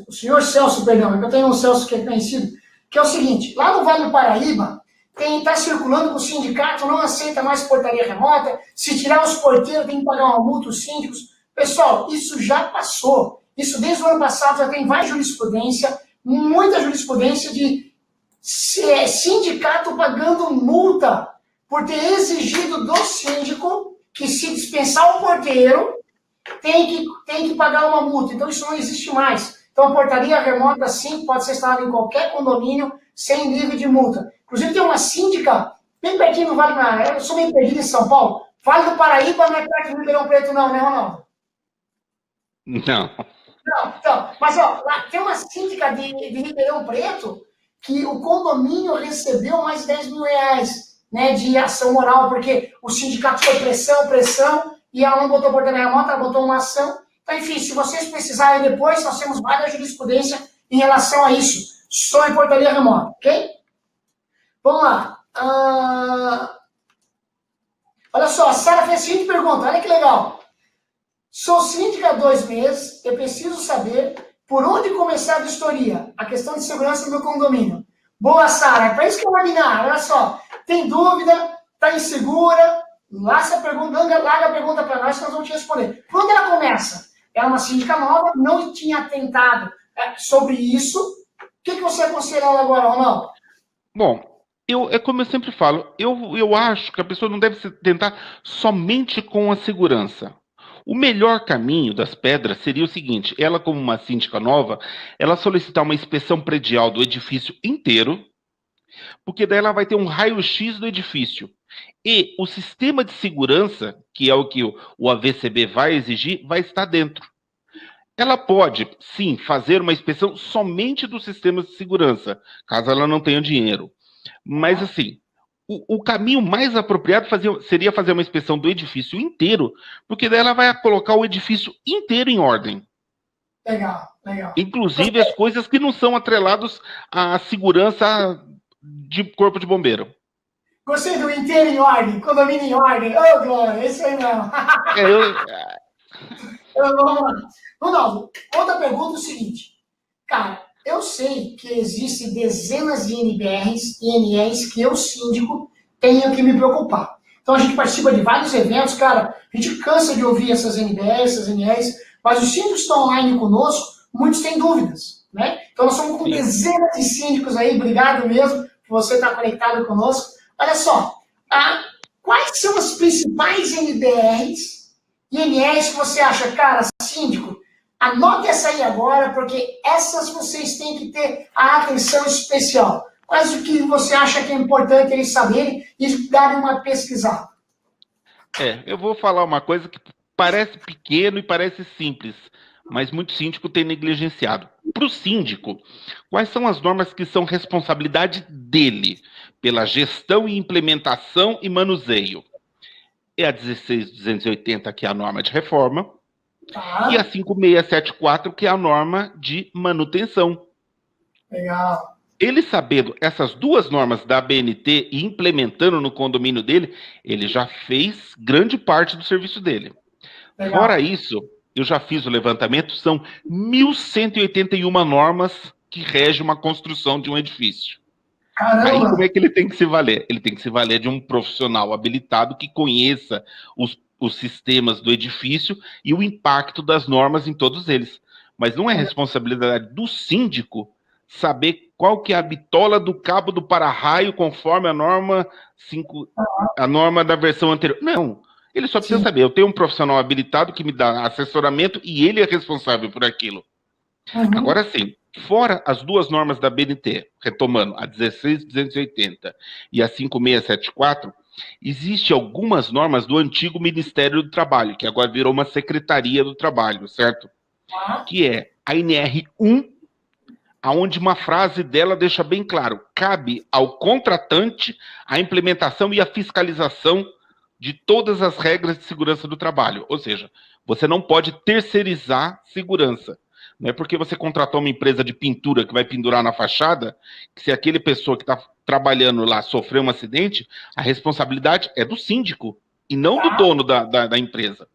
o senhor Celso, perdão, eu tenho um Celso que é conhecido, que é o seguinte, lá no Vale do Paraíba, está circulando que o sindicato não aceita mais portaria remota, se tirar os porteiros tem que pagar uma multa os síndicos. Pessoal, isso já passou. Isso desde o ano passado já tem mais jurisprudência, muita jurisprudência de sindicato pagando multa por ter exigido do síndico que se dispensar o porteiro tem que pagar uma multa. Então isso não existe mais. Então a portaria remota sim pode ser instalada em qualquer condomínio sem nível de multa. Inclusive tem uma síndica bem pertinho do Vale do Paraíba, eu sou bem perdido em São Paulo, Vale do Paraíba não é perto do Ribeirão Preto não, né, Ronaldo? Não. Não, então, mas lá tem uma síndica de Ribeirão Preto que o condomínio recebeu mais de 10 mil reais, né, de ação moral, porque o sindicato foi pressão, e ela não botou portaria remota, ela botou uma ação. Então, enfim, se vocês precisarem depois, nós temos várias jurisprudência em relação a isso, sobre portaria remota, ok? Vamos lá. Olha só, a Sara fez a seguinte pergunta, olha que legal. Sou síndica há 2 meses, eu preciso saber por onde começar a vistoria, a questão de segurança do meu condomínio. Boa, Sara, é para isso que eu vou webinar. Olha só, tem dúvida, está insegura, larga a pergunta para nós que nós vamos te responder. Por onde ela começa? é uma síndica nova, não tinha atentado sobre isso. O que você aconselha ela agora, Ronaldo? Bom, é como eu sempre falo, eu acho que a pessoa não deve se tentar somente com a segurança. O melhor caminho das pedras seria o seguinte: ela, como uma síndica nova, ela solicitar uma inspeção predial do edifício inteiro, porque daí ela vai ter um raio-x do edifício. E o sistema de segurança, que é o que o AVCB vai exigir, vai estar dentro. Ela pode, sim, fazer uma inspeção somente dos sistemas de segurança, caso ela não tenha dinheiro. Mas, assim, o caminho mais apropriado seria fazer uma inspeção do edifício inteiro, porque daí ela vai colocar o edifício inteiro em ordem. Legal, legal. Inclusive as coisas que não são atreladas à segurança de corpo de bombeiro. Gostei do inteiro em ordem, condomínio em ordem. Ô, oh, Glória, esse aí não. Vamos lá. Ronaldo, outra pergunta é o seguinte. Cara, eu sei que existem dezenas de NBRs e NEs que eu, síndico, tenho que me preocupar. Então a gente participa de vários eventos, cara, a gente cansa de ouvir essas NBRs, essas NEs, mas os síndicos que estão online conosco, muitos têm dúvidas, né? Então nós somos com dezenas de síndicos aí, obrigado mesmo por você estar conectado conosco. Olha só, quais são as principais NBRs e NEs que você acha, cara, síndico, anote essa aí agora, porque essas vocês têm que ter a atenção especial. Quais o que você acha que é importante eles saberem e darem uma pesquisada? Eu vou falar uma coisa que parece pequeno e parece simples, mas muito síndico tem negligenciado. Para o síndico, quais são as normas que são responsabilidade dele pela gestão e implementação e manuseio? É a 16.280, que é a norma de reforma, e a 5.674, que é a norma de manutenção. Legal. Ele sabendo essas duas normas da ABNT e implementando no condomínio dele, ele já fez grande parte do serviço dele. Legal. Fora isso, eu já fiz o levantamento, são 1.181 normas que regem uma construção de um edifício. Caramba. Aí como é que ele tem que se valer? Ele tem que se valer de um profissional habilitado que conheça os sistemas do edifício e o impacto das normas em todos eles. Mas não é responsabilidade do síndico saber qual que é a bitola do cabo do para-raio conforme a norma a norma da versão anterior. Não, ele só precisa saber, eu tenho um profissional habilitado que me dá assessoramento e ele é responsável por aquilo. Agora sim, fora as duas normas da BNT, retomando, a 16.280 e a 5.674, existem algumas normas do antigo Ministério do Trabalho, que agora virou uma Secretaria do Trabalho, certo? Que é a NR1, aonde uma frase dela deixa bem claro: cabe ao contratante a implementação e a fiscalização de todas as regras de segurança do trabalho. Ou seja, você não pode terceirizar segurança. Não é porque você contratou uma empresa de pintura que vai pendurar na fachada, que se aquele pessoa que está trabalhando lá sofrer um acidente, a responsabilidade é do síndico e não do dono da empresa.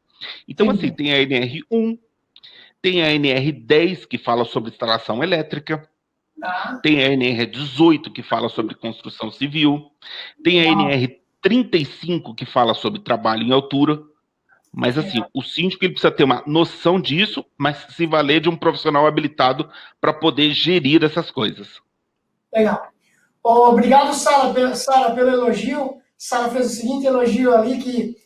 Então, assim, tem a NR1, tem a NR10, que fala sobre instalação elétrica, tem a NR18, que fala sobre construção civil, tem a NR35, que fala sobre trabalho em altura. Mas, assim, o síndico ele precisa ter uma noção disso, mas se valer de um profissional habilitado para poder gerir essas coisas. Legal. Obrigado, Sara, pelo elogio. Sara fez o seguinte elogio ali, que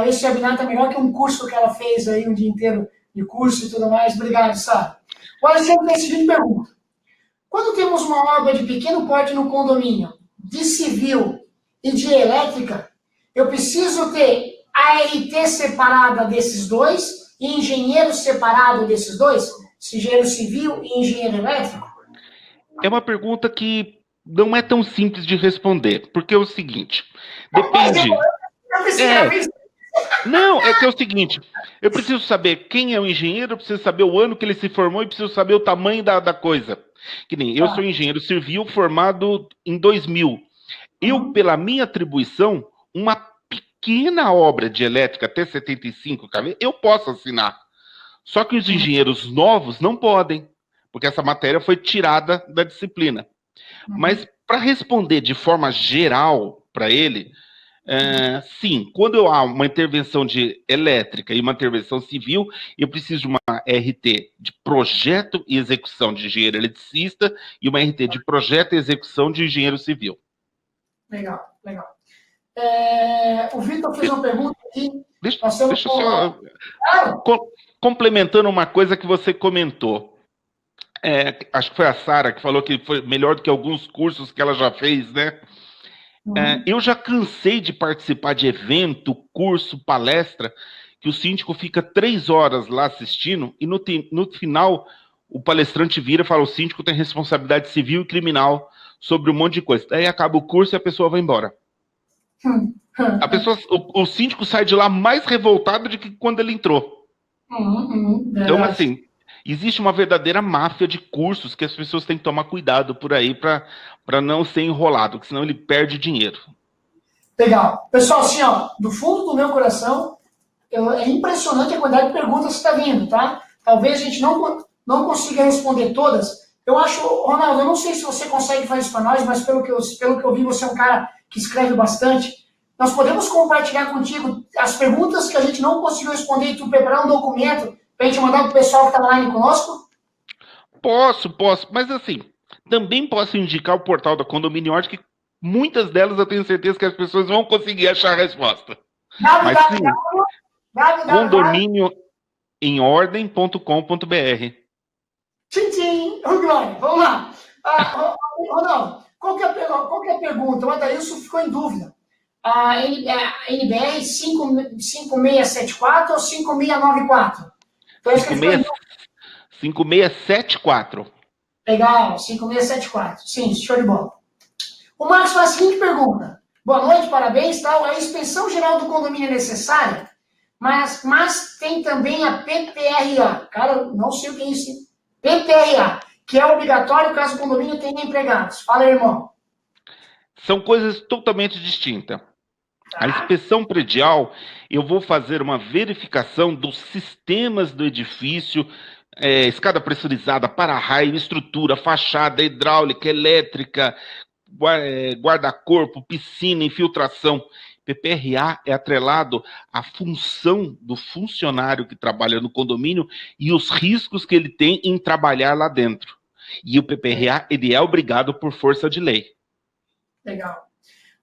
esse webinar está melhor que um curso que ela fez aí, um dia inteiro de curso e tudo mais. Obrigado, Sara. O Alexandre tem a seguinte pergunta. Quando temos uma obra de pequeno porte no condomínio, de civil e de elétrica, eu preciso ter ART separada desses dois e engenheiro separado desses dois? Engenheiro civil e engenheiro elétrico? É uma pergunta que não é tão simples de responder, porque é o seguinte, depende... Não, é que é o seguinte, eu preciso saber quem é o engenheiro, eu preciso saber o ano que ele se formou e preciso saber o tamanho da coisa. Que nem eu sou engenheiro civil formado em 2000. Eu, pela minha atribuição, uma pequena obra de elétrica até 75 kV, eu posso assinar. Só que os engenheiros novos não podem, porque essa matéria foi tirada da disciplina. Mas, para responder de forma geral para ele, Sim, quando há uma intervenção de elétrica e uma intervenção civil, eu preciso de uma RT de projeto e execução de engenheiro eletricista e uma RT de projeto e execução de engenheiro civil. Legal, legal. O Vitor fez uma pergunta aqui. Deixa eu Claro. só complementando uma coisa que você comentou. Acho que foi a Sara que falou que foi melhor do que alguns cursos que ela já fez, né? Eu já cansei de participar de evento, curso, palestra, que o síndico fica 3 horas lá assistindo e no final o palestrante vira e fala: o síndico tem responsabilidade civil e criminal sobre um monte de coisa. Daí acaba o curso e a pessoa vai embora. O síndico sai de lá mais revoltado do que quando ele entrou. Então, assim, existe uma verdadeira máfia de cursos que as pessoas têm que tomar cuidado por aí para não ser enrolado, porque senão ele perde dinheiro. Legal. Pessoal, assim, ó, do fundo do meu coração, é impressionante a quantidade de perguntas que está vindo, tá? Talvez a gente não consiga responder todas. Eu acho, Ronaldo, eu não sei se você consegue fazer isso para nós, mas pelo que eu vi, você é um cara que escreve bastante. Nós podemos compartilhar contigo as perguntas que a gente não conseguiu responder e tu preparar um documento para a gente mandar para o pessoal que está online conosco? Posso, mas assim, também posso indicar o portal da Condomínio Ordem, que muitas delas eu tenho certeza que as pessoas vão conseguir achar a resposta. Mas sim, condomínioemordem.com.br. Tchim, tchim. Glória, vamos lá. Ronaldo, qual que é a pergunta? O Adailson ficou em dúvida. A NBR 5674 ou 5694? 5674. Legal, 5674. Sim, show de bola. O Marcos faz a seguinte pergunta. Boa noite, parabéns, tal. A inspeção geral do condomínio é necessária, mas tem também a PPRA. Cara, não sei o que é isso. PPRA, que é obrigatório caso o condomínio tenha empregados. Fala aí, irmão. São coisas totalmente distintas. A inspeção predial, eu vou fazer uma verificação dos sistemas do edifício, escada pressurizada, para-raio, estrutura, fachada, hidráulica, elétrica, guarda-corpo, piscina, infiltração. PPRA é atrelado à função do funcionário que trabalha no condomínio e os riscos que ele tem em trabalhar lá dentro. E o PPRA, ele é obrigado por força de lei. Legal.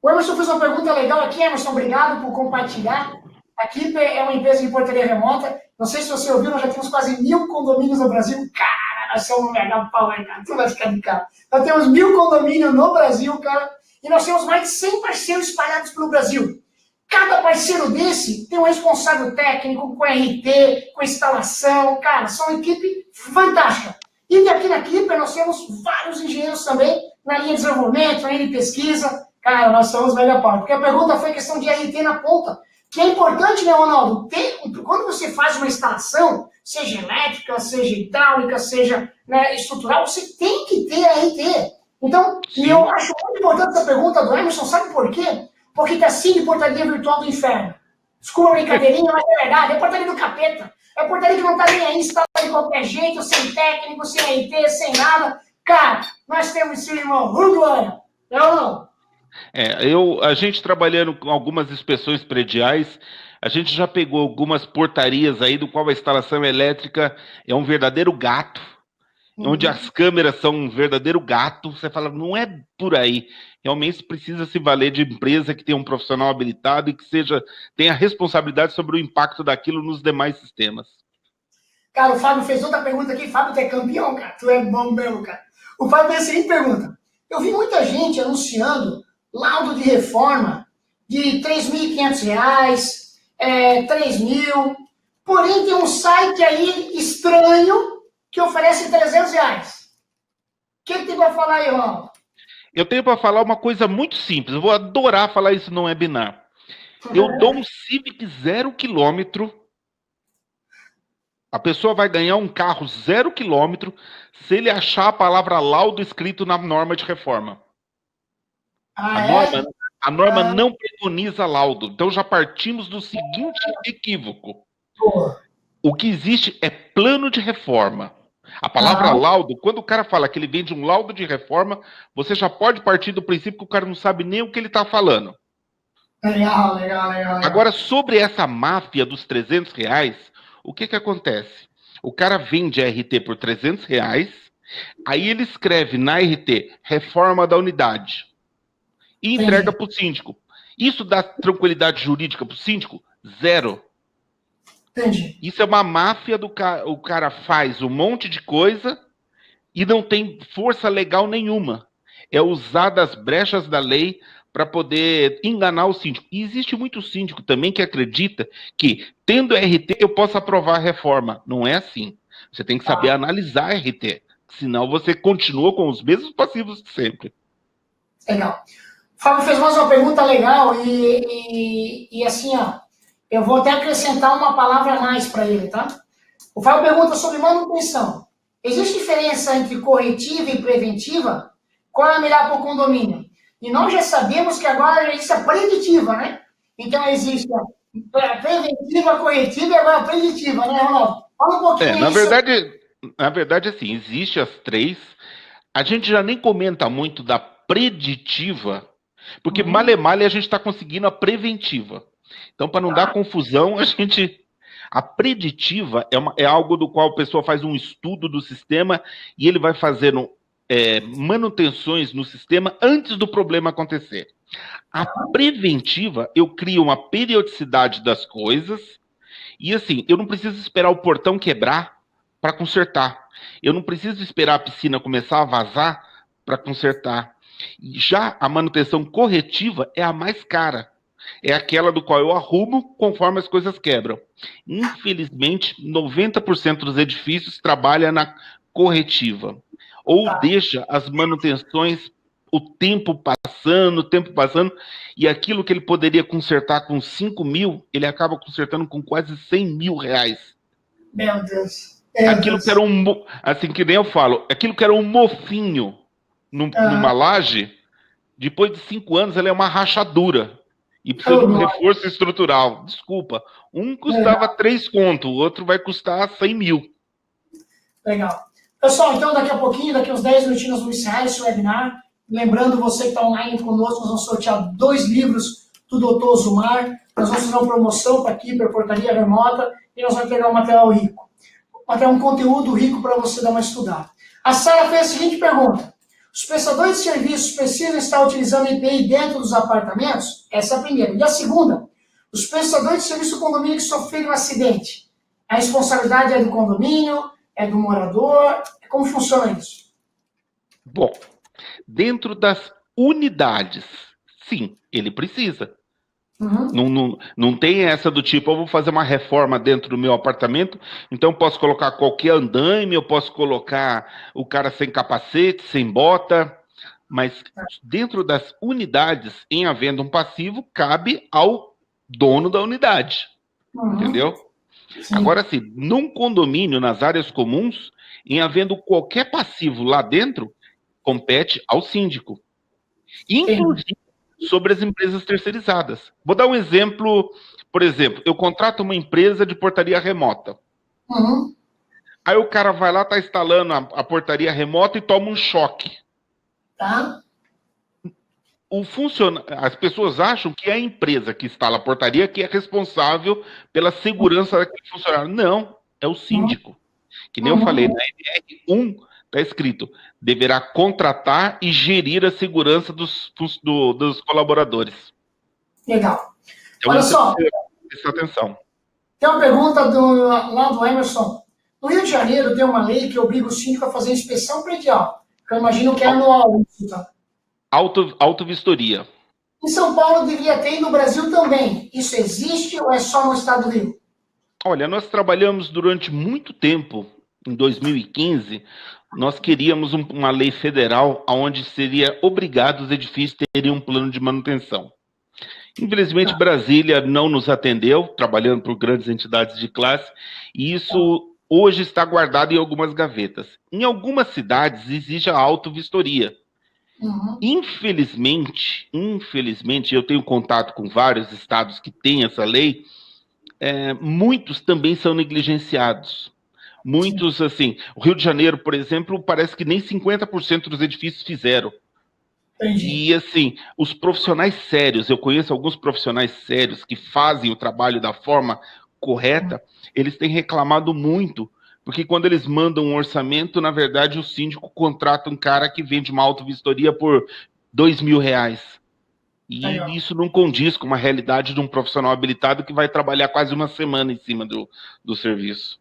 O Emerson fez uma pergunta legal aqui, Emerson, obrigado por compartilhar. A Keeper é uma empresa de portaria remota. Não sei se você ouviu, nós já temos quase 1000 condomínios no Brasil. Cara, nós somos um mega pau, hein, cara? Tu vai ficar de cara. Nós temos 1000 condomínios no Brasil, cara, e nós temos mais de 100 parceiros espalhados pelo Brasil. Cada parceiro desse tem um responsável técnico, com RT, com instalação. Cara, são uma equipe fantástica. E aqui na Keeper nós temos vários engenheiros também, na linha de desenvolvimento, na linha de pesquisa. Cara, nós somos mega pau. Porque a pergunta foi questão de RT na ponta. Que é importante, né, Ronaldo? Quando você faz uma instalação, seja elétrica, seja hidráulica, seja, né, estrutural, você tem que ter RT. Então, e eu acho muito importante essa pergunta do Emerson, sabe por quê? Porque tá assim de portaria virtual do inferno. Desculpa a brincadeirinha, mas é verdade. É portaria do capeta. É portaria que não tá nem aí, instala de qualquer jeito, sem técnico, sem RT, sem nada. Cara, nós temos sim, irmão. Glória. Não. A gente trabalhando com algumas inspeções prediais, a gente já pegou algumas portarias aí do qual a instalação elétrica é um verdadeiro gato, onde as câmeras são um verdadeiro gato. Você fala, não é por aí. Realmente precisa se valer de empresa que tenha um profissional habilitado e que tenha responsabilidade sobre o impacto daquilo nos demais sistemas. Cara, o Fábio fez outra pergunta aqui. Fábio, tu é campeão, cara. Tu é bom mesmo, cara. O Fábio fez a seguinte pergunta. Eu vi muita gente anunciando laudo de reforma de R$3.500, 3.000. Porém, tem um site aí estranho que oferece R$300. O que tem para falar aí, Ronaldo? Eu tenho para falar uma coisa muito simples. Eu vou adorar falar isso no webinar. Eu dou um Civic 0 km. A pessoa vai ganhar um carro 0 km se ele achar a palavra laudo escrito na norma de reforma. A norma não preconiza laudo. Então já partimos do seguinte equívoco. O que existe é plano de reforma. A palavra laudo, quando o cara fala que ele vende um laudo de reforma, você já pode partir do princípio que o cara não sabe nem o que ele está falando. Legal, legal, legal, legal. Agora, sobre essa máfia dos R$ 300, o que que acontece? O cara vende a RT por R$ 300, aí ele escreve na RT reforma da unidade e entrega Entendi, para o síndico. Isso dá tranquilidade jurídica para o síndico? Zero. entendi. Isso é uma máfia do cara. O cara faz um monte de coisa e não tem força legal nenhuma. É usar das brechas da lei para poder enganar o síndico. E existe muito síndico também que acredita que, tendo RT, eu posso aprovar a reforma. Não é assim. Você tem que saber Tá, analisar a RT. Senão você continua com os mesmos passivos de sempre. legal. O Fábio fez mais uma pergunta legal e assim, ó, eu vou até acrescentar uma palavra a mais para ele, tá? O Fábio pergunta sobre manutenção. Existe diferença entre corretiva e preventiva? Qual é a melhor para o condomínio? E nós já sabemos que agora existe a preditiva, né? Então existe a preventiva, a corretiva e agora a preditiva, né, Ronaldo? Fala um É, pouquinho na aí sobre. verdade, na verdade, assim, existe as três. A gente já nem comenta muito da preditiva, porque Uhum, male male a gente está conseguindo a preventiva. Então, para não dar tá, confusão, a gente. A preditiva é algo do qual a pessoa faz um estudo do sistema e ele vai fazendo manutenções no sistema antes do problema acontecer. A preventiva, eu crio uma periodicidade das coisas e assim, eu não preciso esperar o portão quebrar para consertar. Eu não preciso esperar a piscina começar a vazar para consertar. Já a manutenção corretiva é a mais cara. É aquela do qual eu arrumo conforme as coisas quebram. Infelizmente, 90% dos edifícios trabalha na corretiva. Ou tá. deixa as manutenções o tempo passando, e aquilo que ele poderia consertar com 5 mil, ele acaba consertando com quase R$ 100.000. Meu Deus. Meu Aquilo que era Deus. assim que nem eu falo, aquilo que era um mofinho numa Aham. laje, depois de 5 anos ela é uma rachadura e precisa de Oh, um glória. reforço estrutural. Desculpa, um custava Legal, 3 conto, o outro vai custar 100 mil. legal. Pessoal, então daqui a pouquinho, daqui uns 10 minutinhos, vamos encerrar esse webinar. Lembrando você que está online conosco, nós vamos sortear 2 livros do Dr. Zumar. Nós vamos fazer uma promoção para aqui, para Portaria Remota, e nós vamos pegar um material rico. Um conteúdo rico para você dar uma estudada. A Sara fez a seguinte pergunta. Os prestadores de serviços precisam estar utilizando EPI dentro dos apartamentos? Essa é a primeira. E a segunda, os prestadores de serviço do condomínio que sofreram um acidente, a responsabilidade é do condomínio, é do morador? Como funciona isso? Bom, dentro das unidades, sim, ele precisa. Uhum. Não tem essa do tipo, eu vou fazer uma reforma dentro do meu apartamento, então eu posso colocar qualquer andaime, eu posso colocar o cara sem capacete, sem bota, mas dentro das unidades, em havendo um passivo, cabe ao dono da unidade, Uhum. entendeu? Sim, Agora, assim, num condomínio, nas áreas comuns, em havendo qualquer passivo lá dentro, compete ao síndico. entendi. Inclusive sobre as empresas terceirizadas. Vou dar um exemplo, por exemplo, eu contrato uma empresa de portaria remota. Uhum. Aí o cara vai lá, está instalando a portaria remota e toma um choque. Tá? As pessoas acham que é a empresa que instala a portaria que é responsável pela segurança daquele funcionário. Não, é o Uhum. síndico. Que nem eu falei, na Uhum. NR1 está escrito, deverá contratar e gerir a segurança dos colaboradores. Legal. Então Olha isso é só, preciso prestar atenção. tem uma pergunta lá do Emerson. No Rio de Janeiro tem uma lei que obriga o síndico a fazer inspeção predial, que eu imagino que é anual. Isso, tá? Autovistoria. Em São Paulo deveria ter e no Brasil também. Isso existe ou é só no estado do Rio? Olha, nós trabalhamos durante muito tempo, em 2015, nós queríamos uma lei federal onde seria obrigado os edifícios terem um plano de manutenção. Infelizmente, Tá, Brasília não nos atendeu, trabalhando por grandes entidades de classe, e tá. isso hoje está guardado em algumas gavetas. Em algumas cidades existe a autovistoria. Uhum. Infelizmente, eu tenho contato com vários estados que têm essa lei, muitos também são negligenciados. Sim. Muitos, assim, o Rio de Janeiro, por exemplo, parece que nem 50% dos edifícios fizeram. Entendi. E assim, os profissionais sérios, eu conheço alguns profissionais sérios que fazem o trabalho da forma correta, eles têm reclamado muito, porque quando eles mandam um orçamento, na verdade o síndico contrata um cara que vende uma auto-vistoria por R$ 2.000. E Legal. isso não condiz com uma realidade de um profissional habilitado que vai trabalhar quase uma semana em cima do serviço.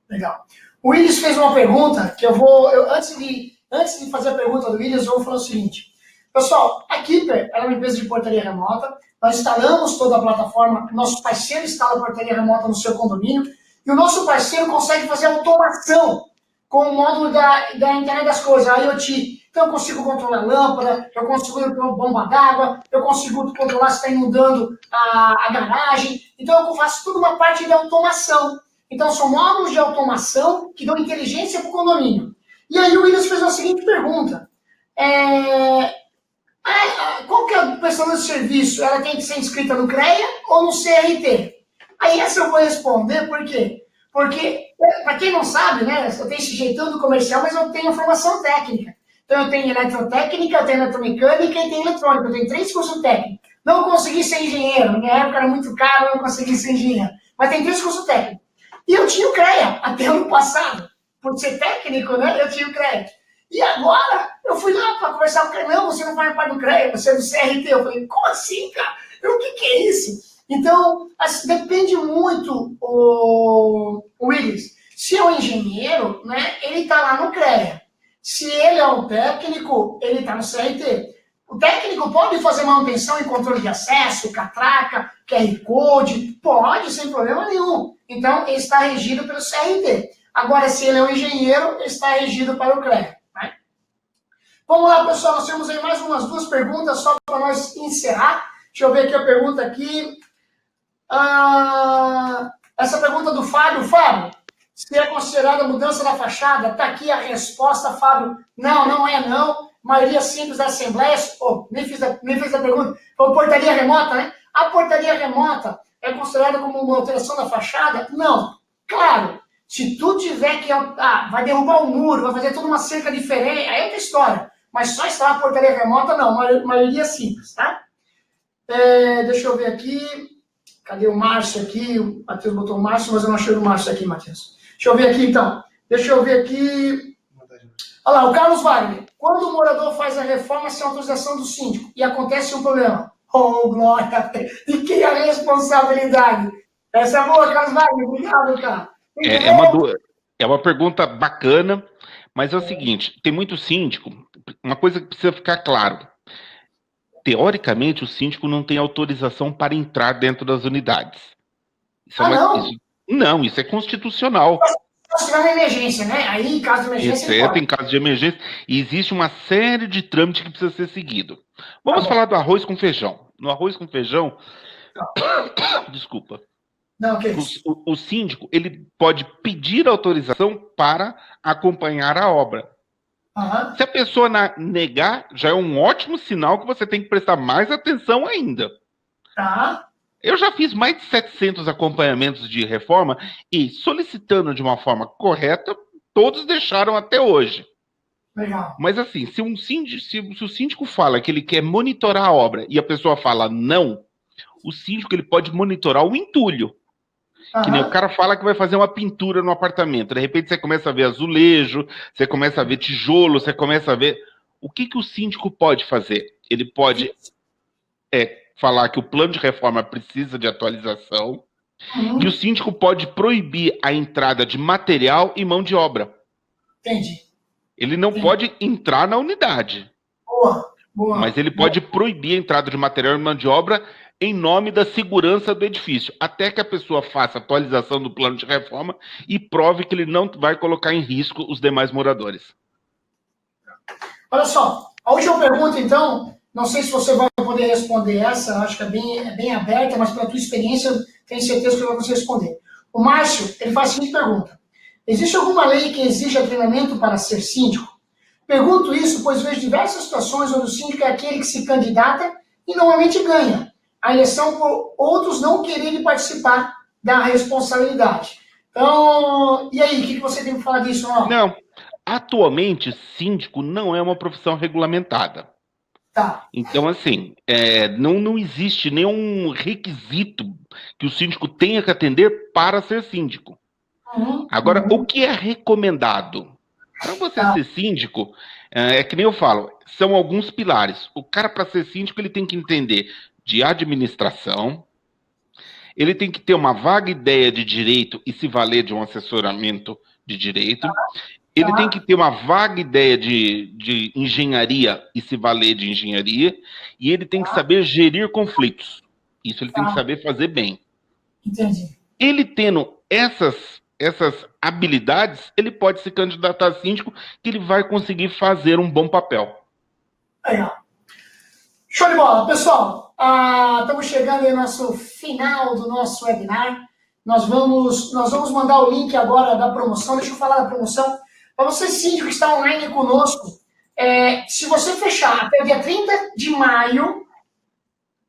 Legal. O Willis fez uma pergunta que antes de fazer a pergunta do Willis, eu vou falar o seguinte. Pessoal, a Keeper é uma empresa de portaria remota. Nós instalamos toda a plataforma, nosso parceiro instala a portaria remota no seu condomínio e o nosso parceiro consegue fazer automação com o módulo da internet das coisas, a IoT. Então eu consigo controlar a lâmpada, eu consigo ir para uma bomba d'água, eu consigo controlar se está inundando a garagem. Então eu faço toda uma parte de automação. Então, são módulos de automação que dão inteligência para o condomínio. E aí o Williams fez a seguinte pergunta. Qual que é a prestação de serviço? Ela tem que ser inscrita no CREA ou no CRT? Aí essa eu vou responder, por quê? Porque, para quem não sabe, né, eu tenho esse jeitão do comercial, mas eu tenho formação técnica. Então eu tenho eletrotécnica, eu tenho eletromecânica e tenho eletrônica. Eu tenho 3 cursos técnicos. Não consegui ser engenheiro. Na minha época era muito caro, eu não consegui ser engenheiro. Mas tem 3 cursos técnicos. E eu tinha o CREA até ano passado. Por ser técnico, né? Eu tinha o CREA. E agora, eu fui lá para conversar com o CREA. Não, você não faz parte do CREA, você é do CRT. Eu falei, como assim, cara? O que é isso? Então, assim, depende muito, o Willis. Se é um engenheiro, né, ele está lá no CREA. Se ele é um técnico, ele está no CRT. O técnico pode fazer manutenção em controle de acesso, catraca, QR Code, pode, sem problema nenhum. Então, ele está regido pelo CRT. Agora, se ele é um engenheiro, ele está regido para o CREA. Né? Vamos lá, pessoal, nós temos aí mais umas 2 perguntas, só para nós encerrar. Deixa eu ver aqui a pergunta aqui. Essa pergunta do Fábio. Fábio, se é considerada mudança da fachada, está aqui a resposta, Fábio. Não, não é não. Maioria simples da Assembleia, nem fiz a pergunta, foi portaria remota, né? A portaria remota é considerada como uma alteração da fachada? Não. Claro, se tu tiver que, vai derrubar um muro, vai fazer toda uma cerca diferente, aí é outra história. Mas só instalar a portaria remota, não. Maioria simples, tá? Deixa eu ver aqui. Cadê o Márcio aqui? O Matheus botou o Márcio, mas eu não achei o Márcio aqui, Matheus. Deixa eu ver aqui, então. Deixa eu ver aqui. Olha lá, o Carlos Wagner. Quando o morador faz a reforma sem autorização do síndico e acontece um problema, oh, glória, de quem é a responsabilidade? Essa é boa, Carlos Wagner. Obrigado, cara. É uma pergunta bacana, mas é o seguinte, tem muito síndico, uma coisa que precisa ficar claro. Teoricamente, o síndico não tem autorização para entrar dentro das unidades. Não? Isso é constitucional. Se tiver uma emergência, né? Aí, em caso de emergência, Exceto em caso de emergência, e existe uma série de trâmites que precisa ser seguido. Vamos falar do arroz com feijão. No arroz com feijão, desculpa. Não, que isso? O síndico, ele pode pedir autorização para acompanhar a obra. Uhum. Se a pessoa negar, já é um ótimo sinal que você tem que prestar mais atenção ainda. Tá. Eu já fiz mais de 700 acompanhamentos de reforma e, solicitando de uma forma correta, todos deixaram até hoje. Legal. Mas assim, se o síndico fala que ele quer monitorar a obra e a pessoa fala não, o síndico ele pode monitorar o entulho. Que nem o cara fala que vai fazer uma pintura no apartamento. De repente você começa a ver azulejo, você começa a ver tijolo, você começa a ver... O que o síndico pode fazer? Ele pode falar que o plano de reforma precisa de atualização e o síndico pode proibir a entrada de material e mão de obra. Entendi. Ele não pode entrar na unidade. Boa. Mas ele pode proibir a entrada de material e mão de obra em nome da segurança do edifício, até que a pessoa faça a atualização do plano de reforma e prove que ele não vai colocar em risco os demais moradores. Olha só, a última pergunta, então, não sei se você vai poder responder essa, acho que é bem aberta, mas pela tua experiência, tenho certeza que eu vou conseguir responder. O Márcio, ele faz a seguinte pergunta. Existe alguma lei que exija treinamento para ser síndico? Pergunto isso, pois vejo diversas situações onde o síndico é aquele que se candidata e normalmente ganha a eleição por outros não quererem participar da responsabilidade. Então, e aí, o que você tem para falar disso? Não, atualmente síndico não é uma profissão regulamentada. Tá. Então, assim, não existe nenhum requisito que o síndico tenha que atender para ser síndico. Agora, o que é recomendado? Para você Tá. ser síndico, é que nem eu falo, são alguns pilares. O cara, para ser síndico, ele tem que entender de administração, ele tem que ter uma vaga ideia de direito e se valer de um assessoramento de direito, ele tem que ter uma vaga ideia de engenharia e se valer de engenharia, e ele tem que saber gerir conflitos. Isso ele tem que saber fazer bem. Entendi. Ele tendo essas habilidades, ele pode se candidatar a síndico, que ele vai conseguir fazer um bom papel. Legal. Show de bola. Pessoal, estamos chegando aí no nosso final do nosso webinar. Nós vamos mandar o link agora da promoção. Deixa eu falar da promoção. Para você, síndico, que está online conosco, se você fechar até o dia 30 de maio,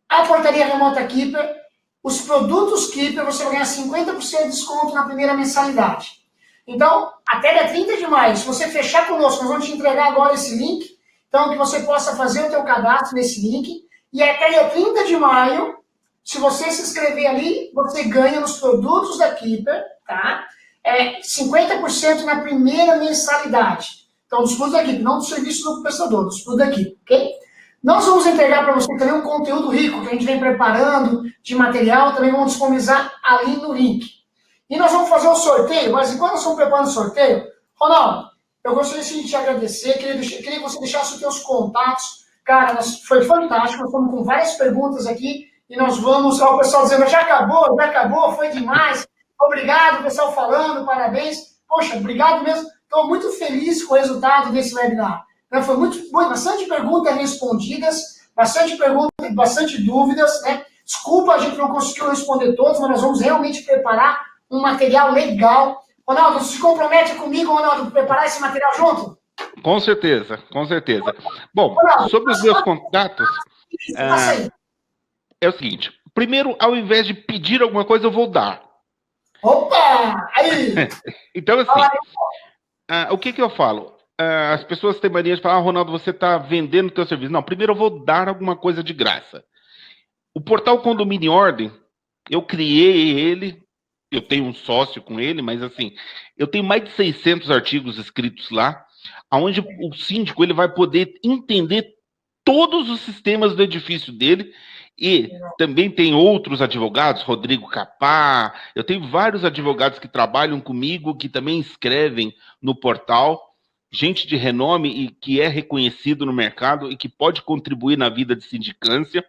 a portaria remota Keeper, os produtos Keeper, você vai ganhar 50% de desconto na primeira mensalidade. Então, até dia 30 de maio, se você fechar conosco, nós vamos te entregar agora esse link, então que você possa fazer o teu cadastro nesse link, e até dia 30 de maio, se você se inscrever ali, você ganha nos produtos da Keeper, tá? 50% na primeira mensalidade. Então, dos produtos da Keeper, não do serviço do prestador, dos produtos da Keeper, ok? Nós vamos entregar para você também um conteúdo rico que a gente vem preparando de material, também vamos disponibilizar ali no link. E nós vamos fazer um sorteio, mas enquanto nós estamos preparando o sorteio, Ronaldo, eu gostaria de te agradecer, queria que você deixasse os seus contatos. Cara, foi fantástico, nós estamos com várias perguntas aqui, e nós vamos, o pessoal dizendo, já acabou, foi demais, obrigado, o pessoal falando, parabéns. Poxa, obrigado mesmo, estou muito feliz com o resultado desse webinar. Foi bastante perguntas respondidas, bastante dúvidas, né? Desculpa, a gente não conseguiu responder todas, mas nós vamos realmente preparar um material legal. Ronaldo, você se compromete comigo, Ronaldo, para preparar esse material junto? Com certeza, com certeza. Bom, Ronaldo, sobre os meus contatos, é o seguinte, primeiro, ao invés de pedir alguma coisa, eu vou dar. Opa! Aí! Então, assim, o que eu falo? As pessoas têm mania de falar, Ronaldo, você está vendendo o teu serviço. Não, primeiro eu vou dar alguma coisa de graça. O portal Condomínio em Ordem, eu criei ele, eu tenho um sócio com ele, mas assim, eu tenho mais de 600 artigos escritos lá, onde o síndico ele vai poder entender todos os sistemas do edifício dele, e também tem outros advogados, Rodrigo Capá, eu tenho vários advogados que trabalham comigo, que também escrevem no portal, gente de renome e que é reconhecido no mercado e que pode contribuir na vida de sindicância.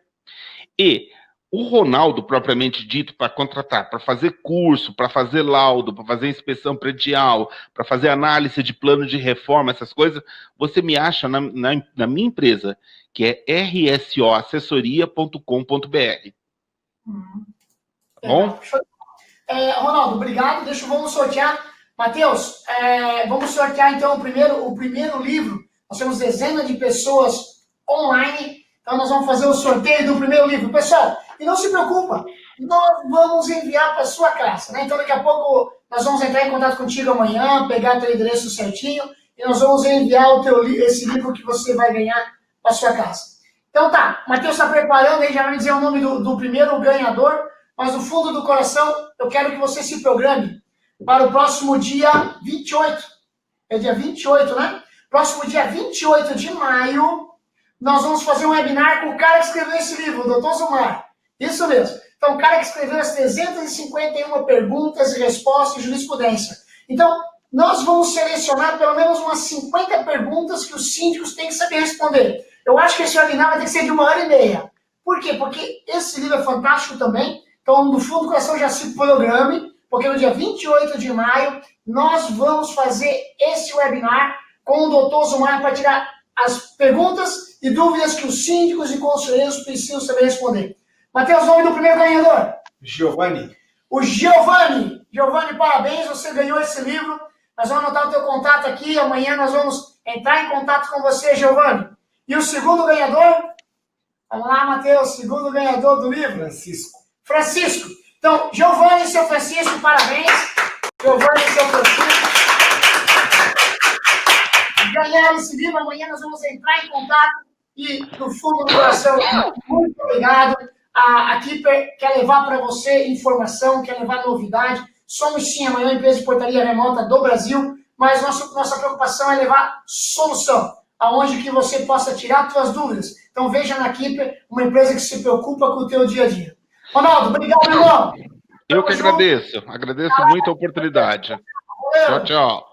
E o Ronaldo, propriamente dito, para contratar, para fazer curso, para fazer laudo, para fazer inspeção predial, para fazer análise de plano de reforma, essas coisas, você me acha na minha empresa, que é rsoassessoria.com.br. Tá bom? Ronaldo, obrigado. Vamos sortear. Matheus, vamos sortear então o primeiro livro. Nós temos dezenas de pessoas online, então nós vamos fazer o sorteio do primeiro livro. Pessoal, e não se preocupa, nós vamos enviar para sua casa, né? Então daqui a pouco nós vamos entrar em contato contigo amanhã, pegar teu endereço certinho, e nós vamos enviar esse livro que você vai ganhar para sua casa. Então tá, o Matheus está preparando aí, já vai me dizer o nome do primeiro ganhador, mas no fundo do coração eu quero que você se programe para o próximo dia 28. É dia 28, né? Próximo dia 28 de maio, nós vamos fazer um webinar com o cara que escreveu esse livro, o Dr. Zumar. Isso mesmo. Então, o cara que escreveu as 351 perguntas e respostas de jurisprudência. Então, nós vamos selecionar pelo menos umas 50 perguntas que os síndicos têm que saber responder. Eu acho que esse webinar vai ter que ser de 1h30. Por quê? Porque esse livro é fantástico também. Então, no fundo do coração, já se programe, porque no dia 28 de maio, nós vamos fazer esse webinar com o Dr. Zumar para tirar as perguntas e dúvidas que os síndicos e conselheiros precisam saber responder. Matheus, nome do primeiro ganhador? Giovanni. O Giovanni. Giovanni, parabéns, você ganhou esse livro. Nós vamos anotar o teu contato aqui, amanhã nós vamos entrar em contato com você, Giovanni. E o segundo ganhador? Vamos lá, Matheus, segundo ganhador do livro? Francisco. Então, Giovanni e seu Francisco, parabéns. Giovanni e seu Francisco. Ganharam esse livro, amanhã nós vamos entrar em contato e do fundo do coração, muito obrigado. A Keeper quer levar para você informação, quer levar novidade. Somos sim a maior empresa de portaria remota do Brasil, mas nossa preocupação é levar solução, aonde que você possa tirar suas dúvidas. Então veja na Keeper uma empresa que se preocupa com o teu dia a dia. Ronaldo, obrigado, irmão. Eu que agradeço. Agradeço muito a oportunidade. Tchau, tchau.